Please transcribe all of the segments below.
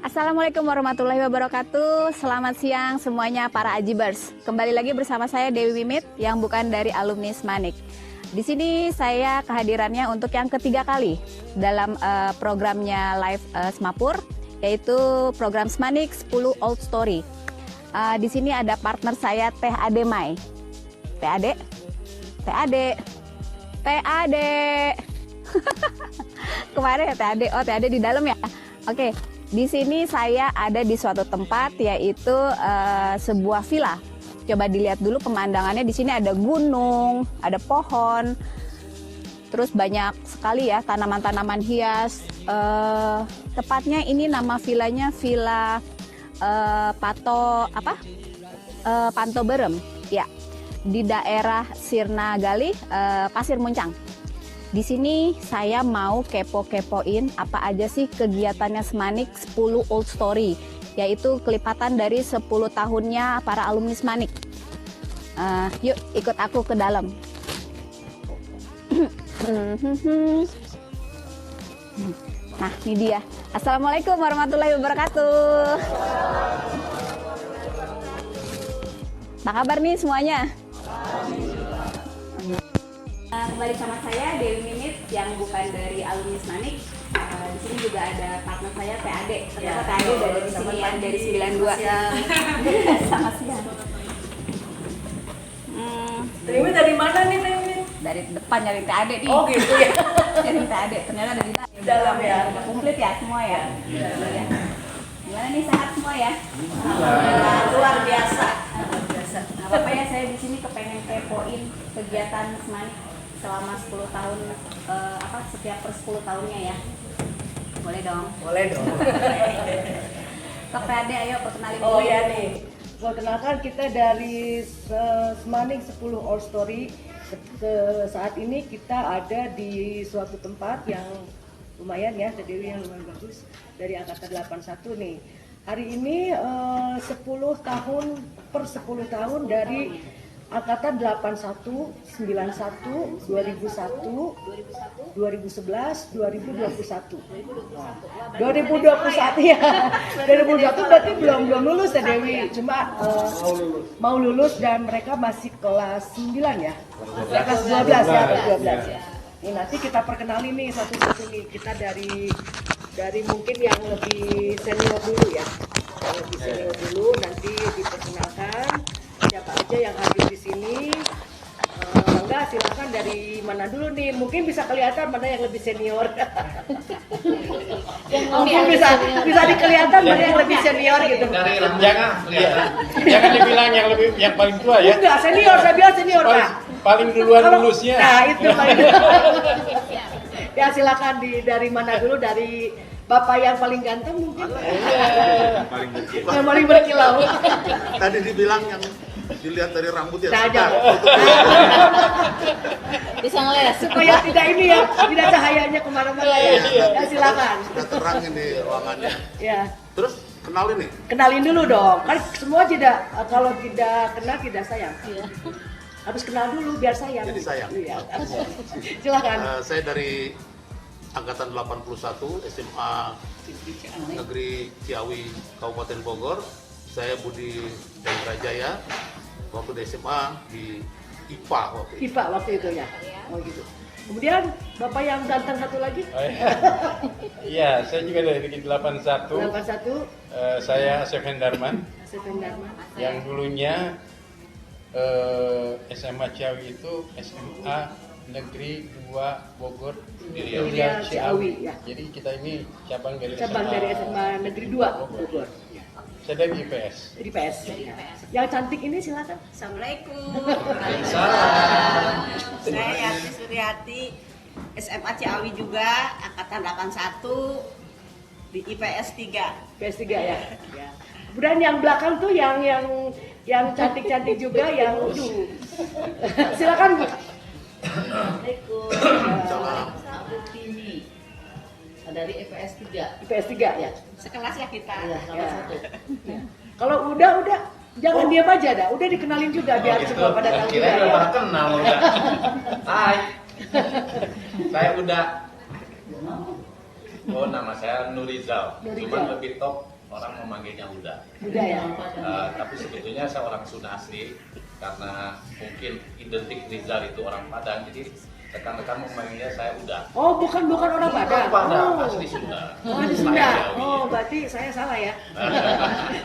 Assalamualaikum warahmatullahi wabarakatuh. Selamat siang semuanya para Ajibers. Kembali lagi bersama saya Dewi Wimit yang bukan dari alumni Smanik. Di sini saya kehadirannya untuk yang ketiga kali dalam programnya Live Smapur, yaitu program Smanik 10 Old Story. Di sini ada partner saya Teh Ade Mai. Teh Ade, Teh Ade, Teh Ade. Kemarin ya Teh Ade. Oh, Teh Ade di dalam ya. Oke. Di sini saya ada di suatu tempat, yaitu sebuah villa. Coba dilihat dulu pemandangannya. Di sini ada gunung, ada pohon, terus banyak sekali ya tanaman-tanaman hias. Tepatnya ini nama villanya Villa Panto Berem, ya, di daerah Sirna Gali, Pasir Muncang. Di sini saya mau kepo-kepoin apa aja sih kegiatannya Smanik 10 Old Story, yaitu kelipatan dari 10 tahunnya para alumni Smanik. Yuk ikut aku ke dalam. Nah, ini dia. Assalamualaikum warahmatullahi wabarakatuh. Apa kabar nih semuanya? Kembali sama saya Dewi Minit yang bukan dari alumni Smanik. Di sini juga ada partner saya Teh Ade. Ternyata Teh Ade dari sini ya, dari 92. Sama siang. Teh Wimit dari mana nih Teh Wimit? Dari depan nyari Teh Ade nih. Oh gitu ya. Nyari Teh Ade. Ternyata ada di Dalam ya. Udah komplit ya semua ya. Ya. Gimana nih, sehat semua ya? Luar biasa. Nah, apa ya, saya di sini kepengen kepoin kegiatan Smanik selama 10 tahun, setiap per 10 tahunnya ya. Boleh dong? Boleh dong. Kak Ade, ayo perkenalin dulu. Oh ya nih. Perkenalkan, kita dari Smanik 10 Old Story. Saat ini kita ada di suatu tempat yang lumayan ya, Teh Dewi, yang lumayan bagus, dari angkatan 81 nih. Hari ini 10 tahun per 10 tahun dari angkatan 81, 91, 2001, 2011, 2021. Nah, 2021 ya. 2021 berarti belum lulus ya Dewi. Cuma mau lulus dan mereka masih kelas 9 ya. Kelas 12 ya, kelas 12 ya. Ini nanti kita perkenalin nih satu-satu nih. Kita dari mungkin yang lebih senior dulu ya. Yang lebih senior dulu nanti diperkenalkan siapa aja yang hadir di sini. Enggak, silakan dari mana dulu nih? Mungkin bisa kelihatan mana yang lebih senior. Mungkin bisa dikelihatan mana yang lebih senior gitu. Dari jangan dibilang yang paling tua ya. Enggak, senior, saya bilang senior, Pak. Paling duluan lulusnya. Nah, itu paling. Ya, silakan dari mana dulu, dari Bapak yang paling ganteng mungkin. Yang paling berkilau. Tadi dibilang yang dilihat dari rambut ya. Nah, jangan. Bisa ngeles. Supaya tidak ini ya, tidak cahayanya kemana-mana ya. Ya, silakan. Sudah terang ini ruangannya. Ya. Terus kenalin nih. Kenalin dulu dong. Kan semua tidak, kalau tidak kenal tidak sayang. Harus kenal dulu biar sayang. Jadi sayang. Iya. Silakan. Saya dari angkatan 81 SMA Negeri Ciawi Kabupaten Bogor. Saya Budi Dendrajaya. Waktu di SMA di IPA waktu itu. IPA waktu itu ya. Oh gitu. Kemudian Bapak yang ganteng satu lagi. Oh, iya, saya juga dari Negeri 81. 81. Saya Asep Hendarman. Asep Hendarman. Yang dulunya SMA Ciawi itu SMA Negeri 2 Bogor Dirian Ciawi ya. Jadi kita ini cabang dari SMA Negeri 2 Bogor. Saya dari IPS. Dari IPS. Ya. Yang cantik ini silakan. Assalamualaikum. Salam. Saya Yati Suryati, SMA Ciawi juga, angkatan 81 di IPS 3. IPS 3 ya. Ya. Kemudian yang belakang tuh yang cantik-cantik juga yang silakan Bu. Assalamualaikum. Salam. Aku Tini dari IPS 3. IPS 3 ya. Sekelas ya kita. Ya. Kalau udah jangan diam aja dah. Udah dikenalin juga biar semua pada tahu juga ya. Pada kenal udah. Hai. Saya udah. Oh, nama saya Nurizal. Nurizal. Cuman lebih top orang memanggilnya Uda. Udah ya. Tapi sebetulnya saya orang Sunda asli karena mungkin identik Rizal itu orang Padang, jadi rekan-rekan memanggilnya saya Uda. Oh, bukan orang Padang. Padang, Oh. asli Sunda. Oh, di Saya Sunda. Jawi. Oh, berarti saya salah ya.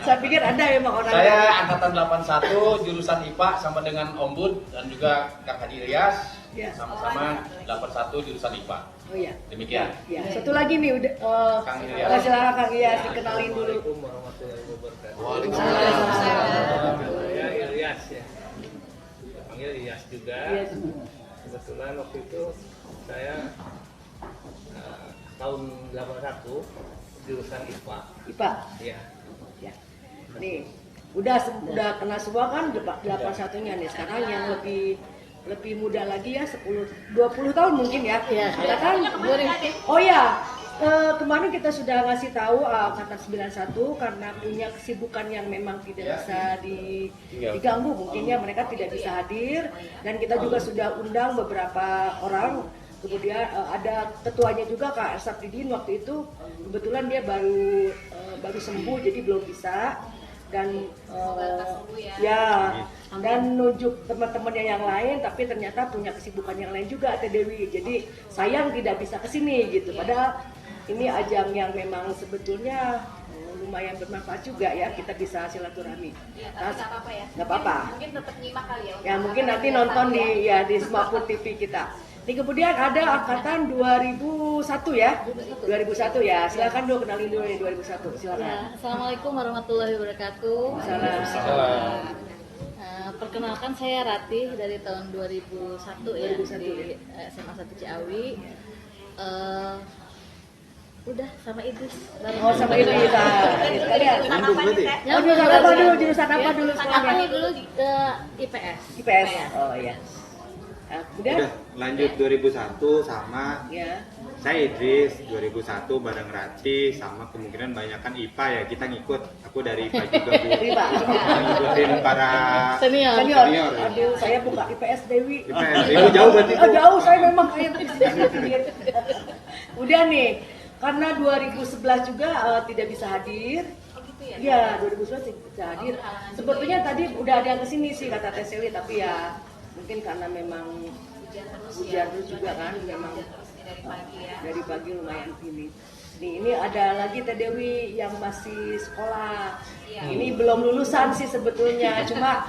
Saya pikir Anda emang orang Saya Jawa. angkatan 81 jurusan IPA sama dengan Om Bud dan juga Kang Haji Ilyas. Ya. Sama-sama 81 jurusan IPA. Oh iya. Demikian. Ya, satu lagi nih udah Kang Ilyas. silakan Kang Ilyas dikenalin dulu. Saya Ilyas ya. Panggil Ilyas juga. Iya. Kebetulan waktu itu saya tahun 81 jurusan IPA. IPA. Iya. Ya. Nih, udah kena semua kan 81-nya nih. Sekarang yang lebih muda lagi ya 20 tahun mungkin ya. Iya. Kita kan oh ya, kemarin kita sudah ngasih tahu angkatan 91 karena punya kesibukan yang memang tidak bisa diganggu, mungkin ya mereka tidak bisa hadir, dan kita juga sudah undang beberapa orang. Kemudian ada ketuanya juga Kak Sapridin, waktu itu kebetulan dia baru sembuh jadi belum bisa, dan dan nunjuk teman-temannya yang lain, tapi ternyata punya kesibukan yang lain juga Teh Dewi, jadi sayang tidak bisa kesini gitu. Padahal ini ajang yang memang sebetulnya lumayan bermanfaat juga ya, kita bisa silaturahmi. Ya, tapi nggak apa-apa ya. Nggak apa-apa. Mungkin tetap nyimak kali ya. Ya mungkin nanti nonton di Smaput TV kita. Ini kemudian ada angkatan 2001 ya. 2001 ya. Silakan dulu kenalin dulu ya 2001. Silakan. Ya, Assalamualaikum warahmatullahi wabarakatuh. Salam. Perkenalkan saya Ratih dari tahun 2001 ya 2001 di SMA 1 Ciawi. Udah sama Idris. Oh sama ini kita. Kalian. Oh jurusan apa dulu? Jurusan apa dulu Aku sekolahnya? dulu di IPS. IPS. Oh iya. Kemudian Udah lanjut 2001 sama ya. saya Idris 2001 bareng Raci, sama kemungkinan banyakkan IPA ya, kita ngikut. Aku dari IPA juga Bu. IPA. Ngikutin para Senior. Senior. Aduh, saya buka IPS Dewi. IPS. Itu jauh berarti Oh, Bu. jauh, saya memang kayak pinggir. Udah nih, karena 2011 juga tidak bisa hadir. Iya, 2011 tidak bisa hadir. Sebetulnya tadi udah ada yang kesini sih kata Teh Seli, tapi ya mungkin karena memang hujan terus juga kan, memang dari pagi lumayan ini. Nih, ini ada lagi Teh Dewi yang masih sekolah. Ini belum lulusan sih sebetulnya, cuma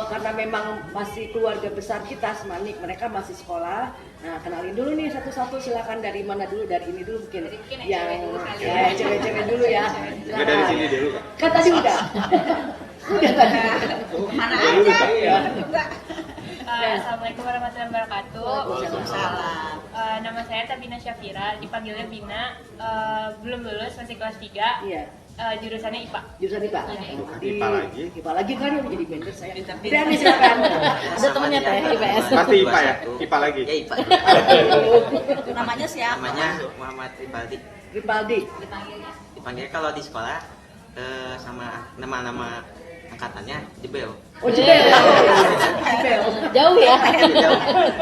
karena memang masih keluarga besar kita Semanik, mereka masih sekolah. Nah, kenalin dulu nih satu-satu, silakan dari mana dulu, dari ini dulu mungkin yang cewek-cewek dulu ya. Enggak dari sini dulu Kak. Kan tadi udah. Udah tadi. Mana aja? Assalamualaikum warahmatullahi wabarakatuh. Waalaikumsalam. Nama saya Tabina Syafira, dipanggilnya Bina. Belum lulus, masih kelas 3. Iya. Jurusannya IPA. Jurusan IPA. IPA lagi. IPA lagi kan yang menjadi vendor saya. Udah nih silakan. Ada temennya Teh IPS. Pasti IPA ya? IPA lagi. Ya IPA. Namanya siapa? Namanya Muhammad Ripaldi. Ripaldi. Dipanggil kalau di sekolah sama nama-nama angkatannya Jebel. Oh Jebel. Jebel. Jauh ya.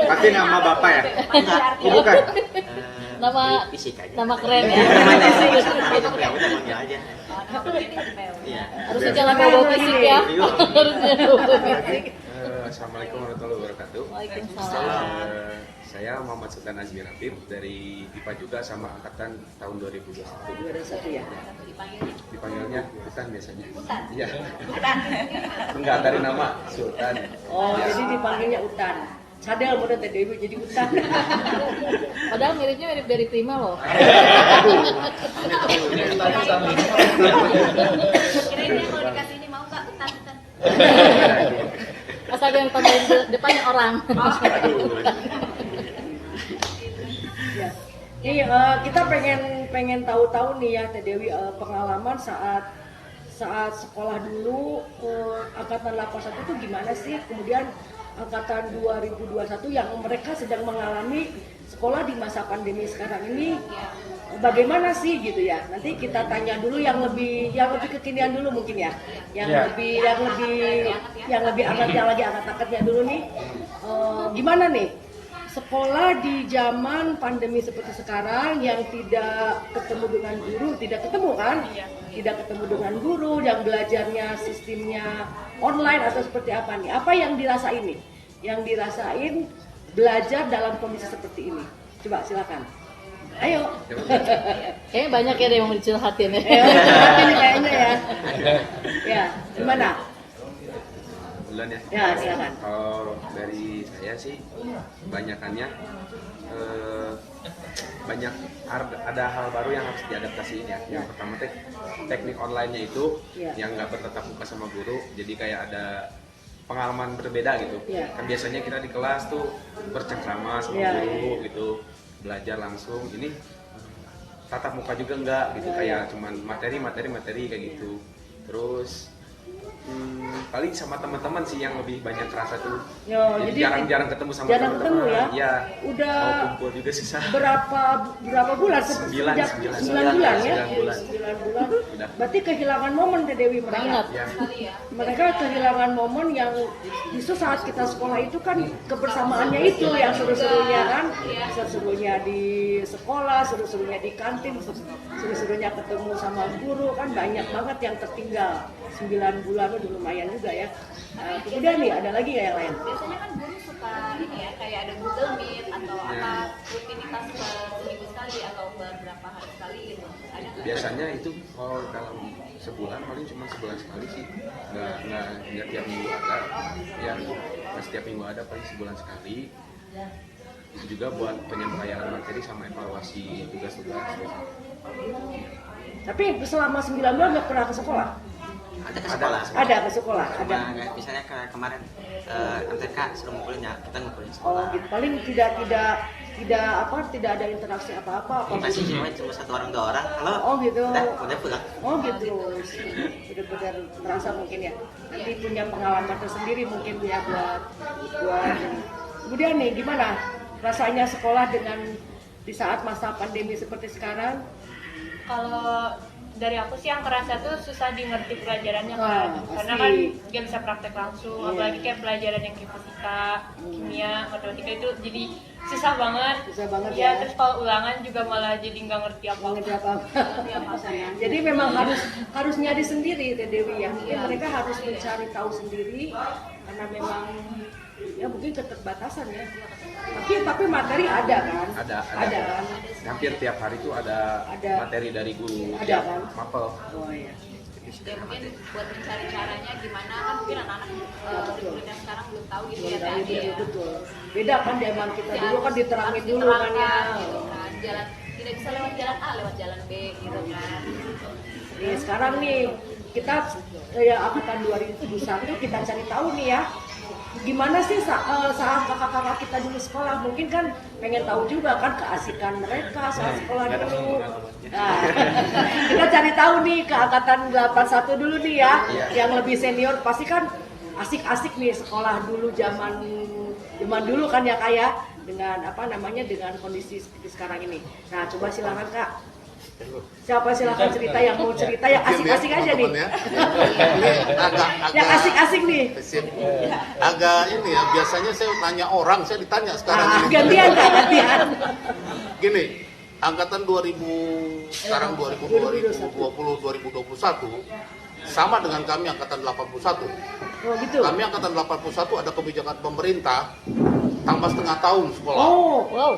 Pasti nama Bapak ya? Oh, bukan. Nama fisik aja. nama keren ya. Namanya fisik. Ya udah manggil aja. Iya. Harusnya jangan bawa fisik ya. Harusnya bawa fisik. Assalamualaikum warahmatullahi wabarakatuh. Waalaikumsalam. Saya Muhammad Sultan Azmi Rapib dari IPA juga sama angkatan tahun 2021. 2021 ya. Dipanggilnya Sultan biasanya. Iya. Enggak dari nama Sultan. Oh, jadi dipanggilnya Utan. Sadel mudah Teh Dewi jadi Utan. Padahal miripnya mirip dari Prima loh. Kirain dia kalau dikasih ini mau Kak, utan. Asal yang tambahin depannya orang. Ya. Nih kita pengen tahu-tahu nih ya Teh Dewi, pengalaman saat sekolah dulu, angkatan 81 itu gimana sih? Kemudian angkatan 2021 yang mereka sedang mengalami sekolah di masa pandemi sekarang ini, bagaimana sih gitu ya? Nanti kita tanya dulu yang lebih kekinian dulu mungkin ya, yang lebih hangat, yang lagi angkat-angkatnya dulu nih. Gimana nih sekolah di zaman pandemi seperti sekarang yang tidak ketemu dengan guru, tidak ketemu kan? Tidak ketemu dengan guru, yang belajarnya sistemnya online atau seperti apa nih? Apa yang dirasain nih? Yang dirasain belajar dalam kondisi seperti ini? Coba silakan. Ayo. Kayaknya banyak ya yang mau dicurhatin ya. Curhatin kayaknya ya. Ya, gimana? Bulan ya. Ya, silakan. Kalau dari saya sih banyakannya banyak ada hal baru yang harus diadaptasiin ya. Yang pertama teknik online-nya itu yang nggak bertatap muka sama guru, jadi kayak ada pengalaman berbeda gitu. Kan biasanya kita di kelas tuh bercengkrama sama guru gitu, belajar langsung. Ini tatap muka juga enggak gitu, kayak cuman materi kayak gitu. Terus paling sama teman-teman sih yang lebih banyak kerasa tuh. Jadi jarang ketemu sama teman-teman. Ya. Udah mau kumpul juga susah. Berapa bulan? 9 bulan ya. 9 bulan. Udah. Berarti kehilangan momen deh Dewi mereka. Ya. Mereka kehilangan momen yang justru saat kita sekolah itu kan kebersamaannya itu yang seru-serunya kan. Seru-serunya di sekolah, seru-serunya di kantin, seru-serunya ketemu sama guru kan, banyak banget yang tertinggal. 9 bulan udah lumayan juga ya. Kemudian nih ada lagi ya yang lain. Biasanya kan guru suka ini ya, kayak ada Google Meet atau apa rutinitas seminggu sekali atau beberapa hari sekali gitu. Ada nggak? Biasanya itu kalau dalam sebulan paling cuma sebulan sekali sih, nggak tiap minggu ada. Ya nggak setiap minggu ada, paling sebulan sekali. Itu juga buat penyampaian materi sama evaluasi tugas-tugas. Tapi selama 9 bulan nggak pernah ke sekolah? Ada ke sekolah. Ada ke sekolah. Cuma misalnya kemarin MTK suruh ngumpulin ya, kita ngumpulin sekolah. Oh gitu. Paling tidak ada interaksi apa-apa. Masih cuma satu orang 2 orang. Halo. Oh gitu. Udah pulang. Oh gitu. Benar-benar terasa mungkin ya. Nanti punya pengalaman tersendiri mungkin ya buat. Kemudian nih gimana rasanya sekolah dengan di saat masa pandemi seperti sekarang? Kalau dari aku sih yang kerasa tuh susah dimengerti pelajarannya kan, karena kan nggak bisa praktek langsung, apalagi kayak pelajaran yang kayak fisika, kimia, matematika itu jadi susah banget. Ya. Terus kalau ulangan juga malah jadi nggak ngerti apa-apa. Jadi memang harus nyari sendiri Teh Dewi ya. Mungkin mereka harus mencari tahu sendiri karena memang ya mungkin keterbatasan ya. Tapi materi ada kan? Ada kan? Hampir tiap hari itu ada materi dari guru. Ada kan? Mapel. Oh iya. Ya mungkin buat mencari caranya gimana kan mungkin anak-anak yang sekarang belum tahu gitu ya Teh Adi ya. Betul. Beda kan zaman kita dulu kan diterangin dulu kan ya. Gitu kan. Jalan tidak bisa lewat jalan A, lewat jalan B gitu kan. Nih sekarang nih kita ya angkatan 2021 kita cari tahu nih ya. Gimana sih saat kakak-kakak kita dulu sekolah, mungkin kan pengen tahu juga kan keasikan mereka saat sekolah dulu. Nah, kita cari tahu nih ke angkatan 81 dulu nih ya, yang lebih senior pasti kan asik-asik nih sekolah dulu zaman dulu kan ya Kak, dengan dengan kondisi seperti sekarang ini. Nah coba silakan Kak. Siapa silakan cerita yang mau cerita yang asik-asik aja nih. Yang asik-asik nih. Agak ini ya, biasanya saya tanya orang, saya ditanya sekarang ini. Gantian Kak, gantian. Gini, angkatan 2000 sekarang 2020 2021 sama dengan kami angkatan 81. Oh gitu. Kami angkatan 81 ada kebijakan pemerintah tambah setengah tahun sekolah. Oh, wow.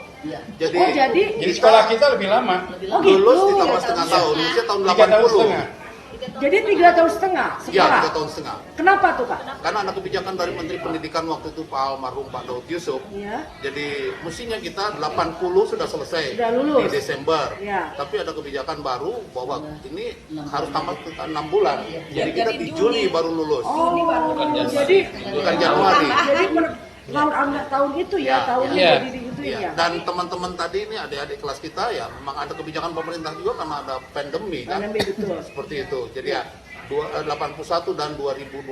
Jadi sekolah kita lebih lama. Lulus ditambah setengah tahun, usia tahun 80. Jadi 3 tahun setengah sekolah? Iya, 3 tahun setengah. Kenapa tuh Kak? Karena ada kebijakan dari Menteri Pendidikan waktu itu Pak almarhum Pak Daud Yusuf. Ya. Jadi mestinya kita 80 sudah selesai sudah lulus di Desember. Ya. Tapi ada kebijakan baru bahwa ini harus tambah 6 bulan. Jadi kita di Juni baru lulus. Oh, jadi bukan Januari. Jadi tahun itu ya, tahunnya jadi digituin ya. Dan teman-teman tadi ini adik-adik kelas kita ya memang ada kebijakan pemerintah juga karena ada pandemi kan. Betul. Seperti itu. Jadi ya 81 dan 2021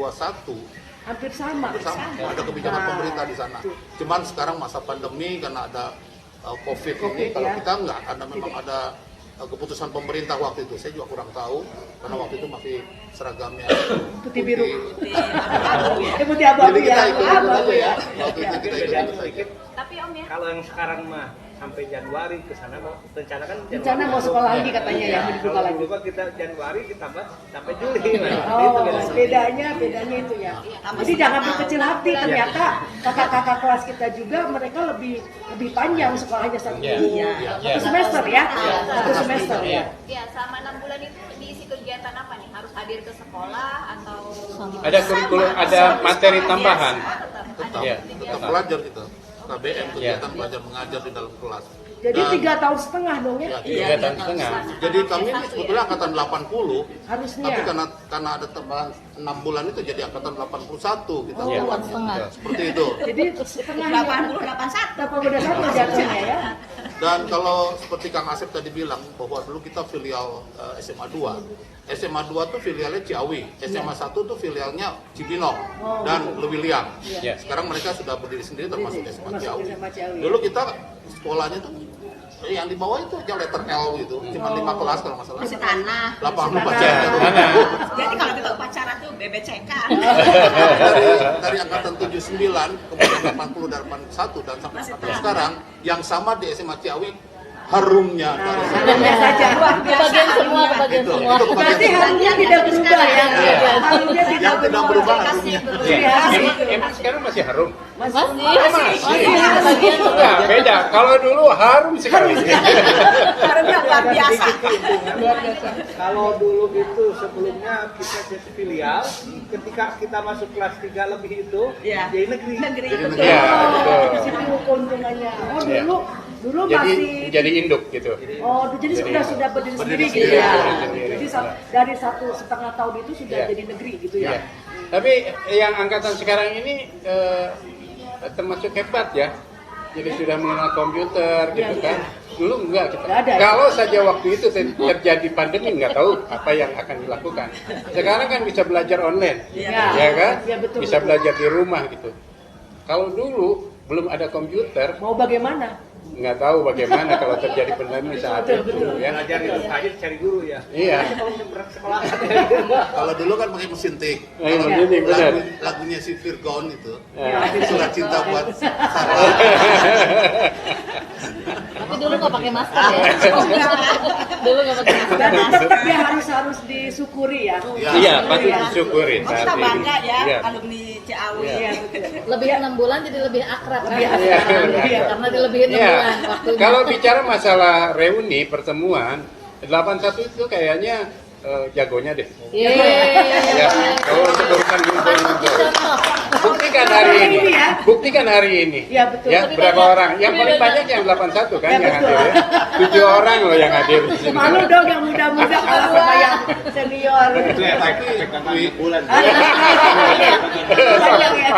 hampir sama. Ada kebijakan pemerintah di sana. Cuman sekarang masa pandemi karena ada COVID ini, kalau kita enggak, memang ada keputusan pemerintah waktu itu. Saya juga kurang tahu karena waktu itu masih seragamnya Putih biru. Putih abu-abu Jadi kita ya. ikut aja ya. Waktu itu kita ikut saja. Tapi Om ya, Kalau yang sekarang mah sampai Januari ke sana mau rencana kan Rencana mau sekolah lagi katanya ya, mau dibuka Kalau lagi. dulu kan kita Januari ditambah sampai Juli. Nah, Oh, itu bedanya itu ya. Jadi jangan berkecil hati, ternyata kakak-kakak kelas kita juga mereka lebih panjang sekolahnya satu semester ya, satu semester ya. Ya, selama 6 bulan itu diisi kegiatan apa nih? Harus hadir ke sekolah atau Ada kurikulum, ada materi tambahan. Tetap, Iya. tetap belajar kita. KBM kegiatan belajar mengajar di dalam kelas. Jadi Dan- 3 tahun setengah dong ya? Tiga tahun setengah. Jadi kami ini sebetulnya angkatan 80, Harusnya. tapi karena ada tambahan 6 bulan itu jadi angkatan 81 kita. Oh, Iya. setengah. Seperti itu. Jadi setengah 80, 81. 81 jatuhnya ya. Dan kalau seperti Kang Asep tadi bilang bahwa dulu kita filial SMA 2. SMA 2 tuh filialnya Ciawi, SMA 1 tuh filialnya Cibinong dan Lewiliang. Iya. Sekarang mereka sudah berdiri sendiri termasuk SMA Termasuk Ciawi. SMA Ciawi. Dulu kita sekolahnya tuh yang di bawah itu aja letter L gitu, cuma 5 kelas kalau nggak salah. Masih tanah. Lapangan Masih upacara. Jadi kalau kita upacara tuh BBCK. dari angkatan 79 kemudian 80 dan 81 dan sampai sekarang yang sama di SMA Ciawi harumnya dari sana. Harumnya saja. Kebagian semua, kebagian Itu semua. kebagian Berarti semua. harumnya tidak berubah ya. Harumnya Yang tidak berubah harumnya. Iya. Emang sekarang masih harum? Masih. Masih. Kebagian semua. Enggak, beda. Kalau dulu harum sekali. Harumnya luar biasa. Kalau dulu itu sebelumnya kita jadi filial, ketika kita masuk kelas 3 lebih itu Iya. jadi negeri. Iya, betul. Di situ keuntungannya. Oh Iya. dulu Jadi masih induk gitu. Oh, jadi sudah berdiri sendiri gitu sendiri, ya. berdiri sendiri. Jadi dari 1,5 tahun itu sudah Iya. jadi negeri gitu ya. Iya. Tapi yang angkatan sekarang ini termasuk hebat ya. Jadi sudah mengenal komputer gitu Iya, kan. Dulu enggak kita. Nggak ada, ya? Kalau saja waktu itu terjadi pandemi nggak tahu apa yang akan dilakukan. Sekarang kan bisa belajar online. Iya. Ya kan? Iya, betul, Bisa betul. belajar di rumah gitu. Kalau dulu belum ada komputer, Mau bagaimana? nggak tahu bagaimana kalau terjadi pandemi saat Betul, itu betul. ya. Belajar itu aja cari guru ya. Iya. Kalau seberang sekolah. Kalau dulu kan pakai mesin tik. Iya, Kalau mesin tik, benar. lagunya si Virgon itu, Ya. surat cinta buat Sarah. Tapi dulu nggak pakai masker ya. Dulu nggak pakai masker. Dan tetap dia harus disyukuri ya. Iya, patut disyukuri Oh, saat kita ini. bangga ya Iya. alumni Ciawi. Iya, betul. Lebih 6 bulan jadi lebih akrab kan? Lebih akrab. Iya. Karena dilebihin 6 Iya. bulan waktunya. Kalau bicara masalah reuni pertemuan 81 itu kayaknya jagonya deh. Ya, kalau untuk urusan kumpul. Buktikan hari ini. Buktikan hari ini. Iya, betul. Ya, berapa orang? Yang paling banyak yang 81 kan Ya, yang betul. hadir ya. 7 orang loh yang hadir di sini. Malu dong yang muda-muda kalah sama yang senior. Itu efek bulan. Banyak ya.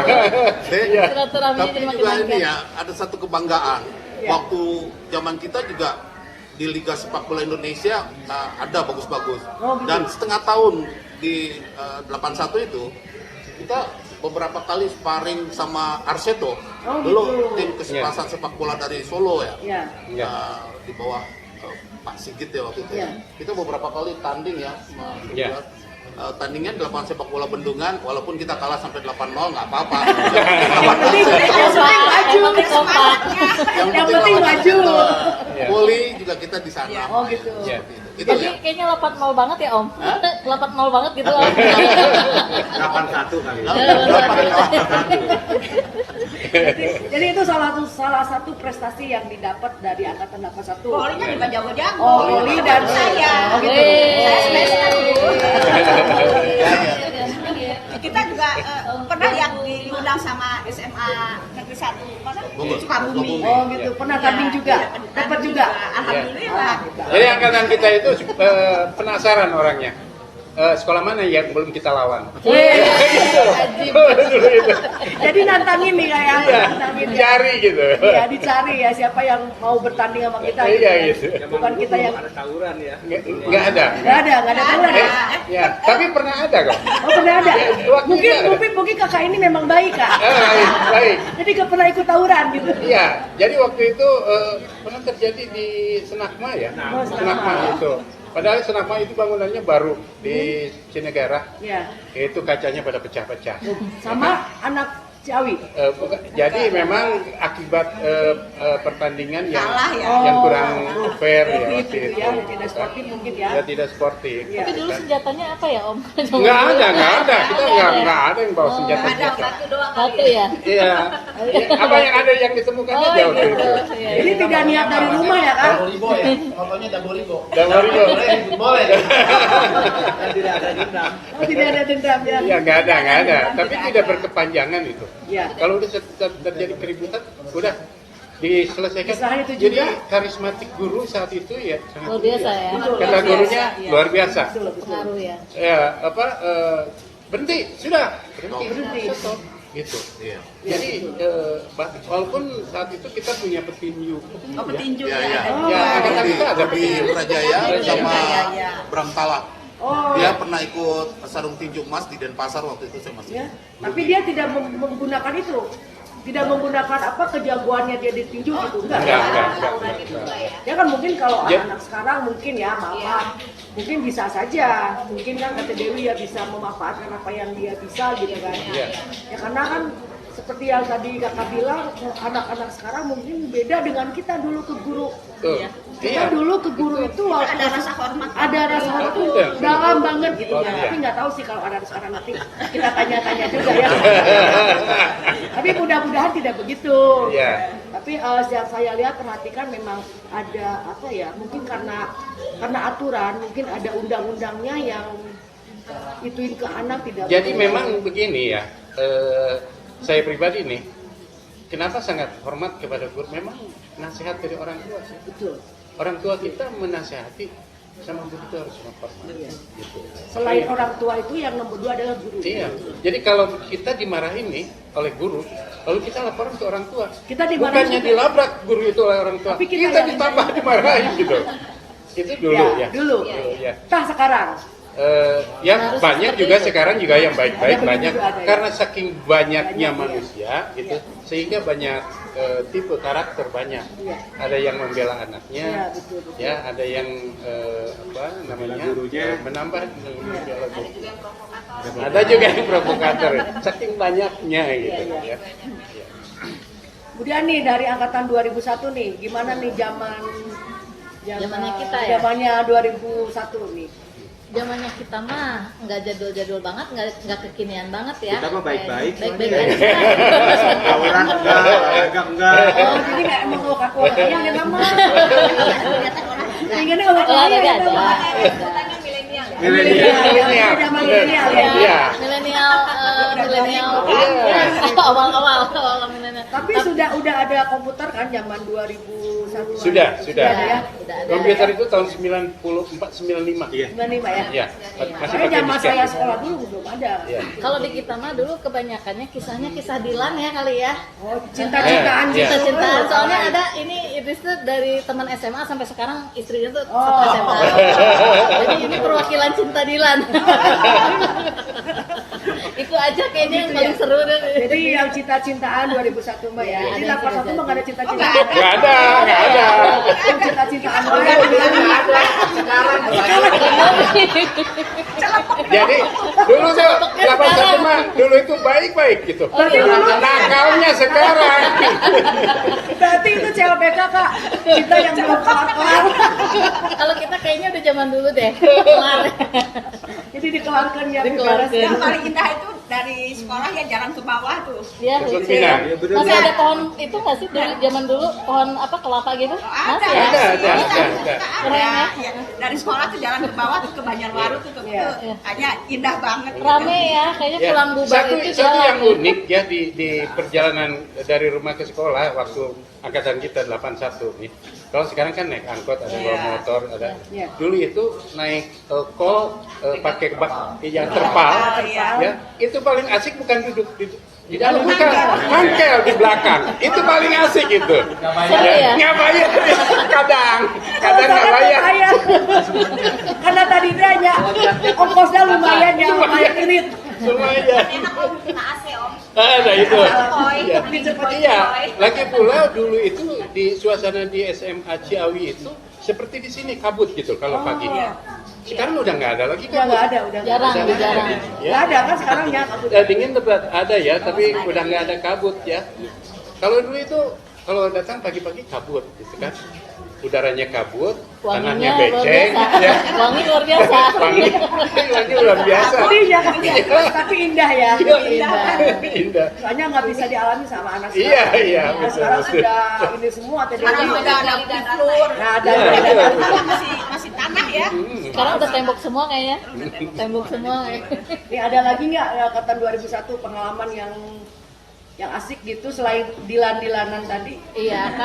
Iya. Silaturahminya Tapi jadi makin juga lancar. ini ya, ada satu kebanggaan. Iya. Waktu zaman kita juga di Liga Sepak Bola Indonesia ada bagus-bagus. Oh, gitu. Dan setengah tahun di 81 itu kita beberapa kali sparring sama Arseto. Oh, Dulu gitu. tim kesebelasan sepak bola dari Solo ya. Iya. Iya. Di bawah Pak Sigit ya waktu itu. Iya. Kita beberapa kali tanding ya. Iya. Tandingnya di lapangan sepak bola Bendungan, walaupun kita kalah sampai 8-0 nggak apa-apa. Yang penting maju. Yang penting maju. Voli juga kita di sana. Oh gitu. Iya. Itu Jadi ya. kayaknya 80 banget ya Om. 80 banget gitu Om. 81 kali. Jadi itu salah satu prestasi yang didapat dari angkatan 81. Polinya juga jago-jago. Oh, Poli dan saya. Oh, gitu. Saya semester dulu. Iya. Kita juga pernah yang diundang sama SMA Negeri 1 mana? Bogor. Sukabumi. Oh gitu. Pernah tanding juga. Dapat juga. Alhamdulillah. Jadi angkatan kita itu penasaran orangnya. sekolah mana yang belum kita lawan. Jadi nantangin nih kayak nantangin ya. Cari gitu. Iya, dicari ya siapa yang mau bertanding sama kita gitu. Iya Ya. gitu. Bukan kita yang ada tawuran ya. Nggak ada. nggak ada tawuran ya. Ya, tapi pernah ada kok. Oh pernah ada. Waktu Mungkin itu ada. mungkin kakak ini memang baik kak. Baik, baik. Jadi gak pernah ikut tawuran gitu. Iya, jadi waktu itu pernah terjadi di Senakma ya. Senakma itu. Padahal Senakma itu bangunannya baru di Cinegara. Iya. Itu kacanya pada pecah-pecah. Sama anak Ciawi. Jadi memang akibat pertandingan yang Kalah ya? yang kurang fair ya waktu Gitu itu. ya, tidak sportif mungkin ya. Ya tidak sportif. Iya. Tapi dulu senjatanya apa ya Om? Nggak ada. Kita nggak ada yang bawa senjata Ada senjata. batu doang. Batu ya? Iya. Apa yang ada yang ditemukan aja waktu itu. Jadi tidak niat dari rumah ya kan? Dabolibo ya, motonya Dabolibo. Dabolibo. Boleh. Dan tidak ada dendam. Oh tidak ada dendam ya. Iya nggak ada. Tapi tidak berkepanjangan itu. Iya. Kalau udah terjadi keributan, udah diselesaikan. Kesalahan itu Jadi juga. karismatik guru saat itu ya sangat Luar biasa ya. kata gurunya luar biasa. Pengaruh ya. Ya berhenti sudah berhenti. Stop gitu. Iya. Jadi walaupun saat itu kita punya petinju. Oh, petinju Iya, ya. iya. ada. Ya, angkatan kita ada Di petinju. Prajaya sama Prajaya. Bram Talak. Oh. Dia pernah ikut sarung tinju emas di Denpasar waktu itu saya masih. Ya. Tapi dia tidak menggunakan itu. Tidak menggunakan apa kejagoannya dia di tinju gitu enggak. Enggak. Ya kan mungkin kalau Ya. anak-anak sekarang mungkin ya maaf, mungkin bisa saja, mungkin kan kata Dewi ya bisa memanfaatkan apa yang dia bisa gitu kan. Iya. Ya karena kan seperti yang tadi kakak bilang, anak-anak sekarang mungkin beda dengan kita dulu ke guru. Tuh. Kita dulu ke guru itu waktu Ada rasa hormat. ada rasa hormat tuh Iya. dalam banget gitu Oh, ya. iya. Tapi nggak tahu sih kalau ada sekarang nanti kita tanya-tanya juga ya. Tapi mudah-mudahan tidak begitu. Iya. Tapi yang saya lihat perhatikan memang ada apa ya? Mungkin karena aturan, mungkin ada undang-undangnya yang ituin ke anak tidak. Jadi boleh. memang begini ya, saya pribadi nih, kenapa sangat hormat kepada guru? Memang nasihat dari orang tua sih. Betul. Orang tua kita menasihati sama guru itu harus hormat. Gitu. Selain orang tua itu yang nomor 2 adalah guru. Iya. Jadi kalau kita dimarahin nih oleh guru, lalu kita laporan ke orang tua. Kita dimarahin Bukannya juga. dilabrak guru itu oleh orang tua, Tapi kita kita yang ditambah dimarahin gitu. Itu dulu ya. Dulu. Ya. Nah sekarang. Ya banyak juga sekarang juga yang baik-baik Ada banyak juga ada ya. karena saking banyaknya Banyak, manusia gitu sehingga banyak tipe karakter banyak. Iya. Ada yang membela anaknya, Iya, betul. ya ada yang apa namanya gurunya. menambah Iya. membela guru. Ada juga yang provokator, saking banyaknya gitu ya. Kemudian nih dari angkatan 2001 nih, gimana nih Zamannya kita ya? Zamannya 2001 nih. Zamannya kita mah nggak jadul-jadul banget, nggak kekinian banget ya. Kita mah baik-baik. Baik-baik soalnya. aja. Tawuran enggak. Oh, jadi nggak emang olahraga ada nama. Ingatnya olahraga Olahraga ada nama. Sebutannya milenial. Milenial. Zaman milenial ya. Iya. Milenial. Iya. Awal-awal milenial. Tapi udah ada komputer kan zaman 2001. Sudah. ada ya. Udah ada. Komputer itu tahun 94 95. Iya. 95 ya. Iya, masih Saya pakai zaman disket. saya sekolah dulu belum ada. Iya. Kalau di kita mah dulu kebanyakannya kisahnya kisah Dilan ya kali ya. Oh, cinta-cintaan Iya. gitu. Cinta-cintaan. Oh, Soalnya iya. ada ini Idris tuh dari teman SMA sampai sekarang istrinya tuh Oh. satu SMA. Jadi ini perwakilan cinta Dilan. Itu aja kayaknya yang Gitu paling ya. seru deh. Jadi yang cinta-cintaan 2001 Mbak ya. Jadi Ada 81 mah nggak ada Oh, cinta-cintaan. Nggak ada. Yang cinta-cintaan Jadi dulu tuh 81 mah dulu itu baik-baik gitu. Nakalnya sekarang. Berarti itu CLBK Kak. Kita yang belum kelar-kelar. Kalau kita kayaknya udah zaman dulu deh. Kelar. Jadi dikeluarkan ya Dikeluarkan. beres. Yang paling indah itu dari sekolah ya jalan ke bawah tuh. Iya, Terus lucu. pindah. Ya, bener. Masih ada pohon itu nggak sih dari zaman dulu, pohon apa kelapa gitu? Masih ya? Ada. Keren ya? Ya, dari sekolah tuh jalan ke bawah tuh ke Banjarbaru tuh kayaknya indah banget. Rame ya, kayaknya Ya, pulang bubar satu itu yang jalan. unik ya di perjalanan dari rumah ke sekolah waktu angkatan kita 81 nih. Kalau sekarang kan naik angkot, ada bawa motor, ada. Dulu itu naik kol pakai bak yang terpal, ya. Itu paling asik bukan duduk di dalam, bukan mangkel di belakang. Itu paling asik itu. ya? Nggak bayar, kadang nggak bayar. Karena tadi dia hanya ongkosnya lumayan ya, lumayan irit. Semuanya. Enak om, kena AC om. Ada itu. Iya. Lebih cepat. Iya. Lagi pula dulu itu di suasana di SMA Ciawi itu seperti di sini kabut gitu kalau pagi. Sekarang udah nggak ada lagi Udah kabut. nggak ada, udah nggak Jarang, ada. jarang. Nggak ada kan sekarang ya. Dingin tetap ada ya, tapi udah nggak ada kabut ya. Kalau dulu itu kalau datang pagi-pagi kabut gitu kan. Udaranya kabut, tanahnya Wanginya luar becek, biasa. ya. Wangi luar biasa. Wangi luar biasa. Tapi indah ya. Indah. Soalnya nggak bisa dialami sama anak Iya, sekarang. iya, Nah, betul, sekarang betul. sudah ini semua tadi. Sekarang udah ada flur. Nah, ada Iya, iya. Masih tanah ya. Sekarang udah tembok semua kayaknya. Tembok semua. Ini ada lagi nggak angkatan 2001 pengalaman yang asik gitu selain dilan-dilanan tadi? Iya,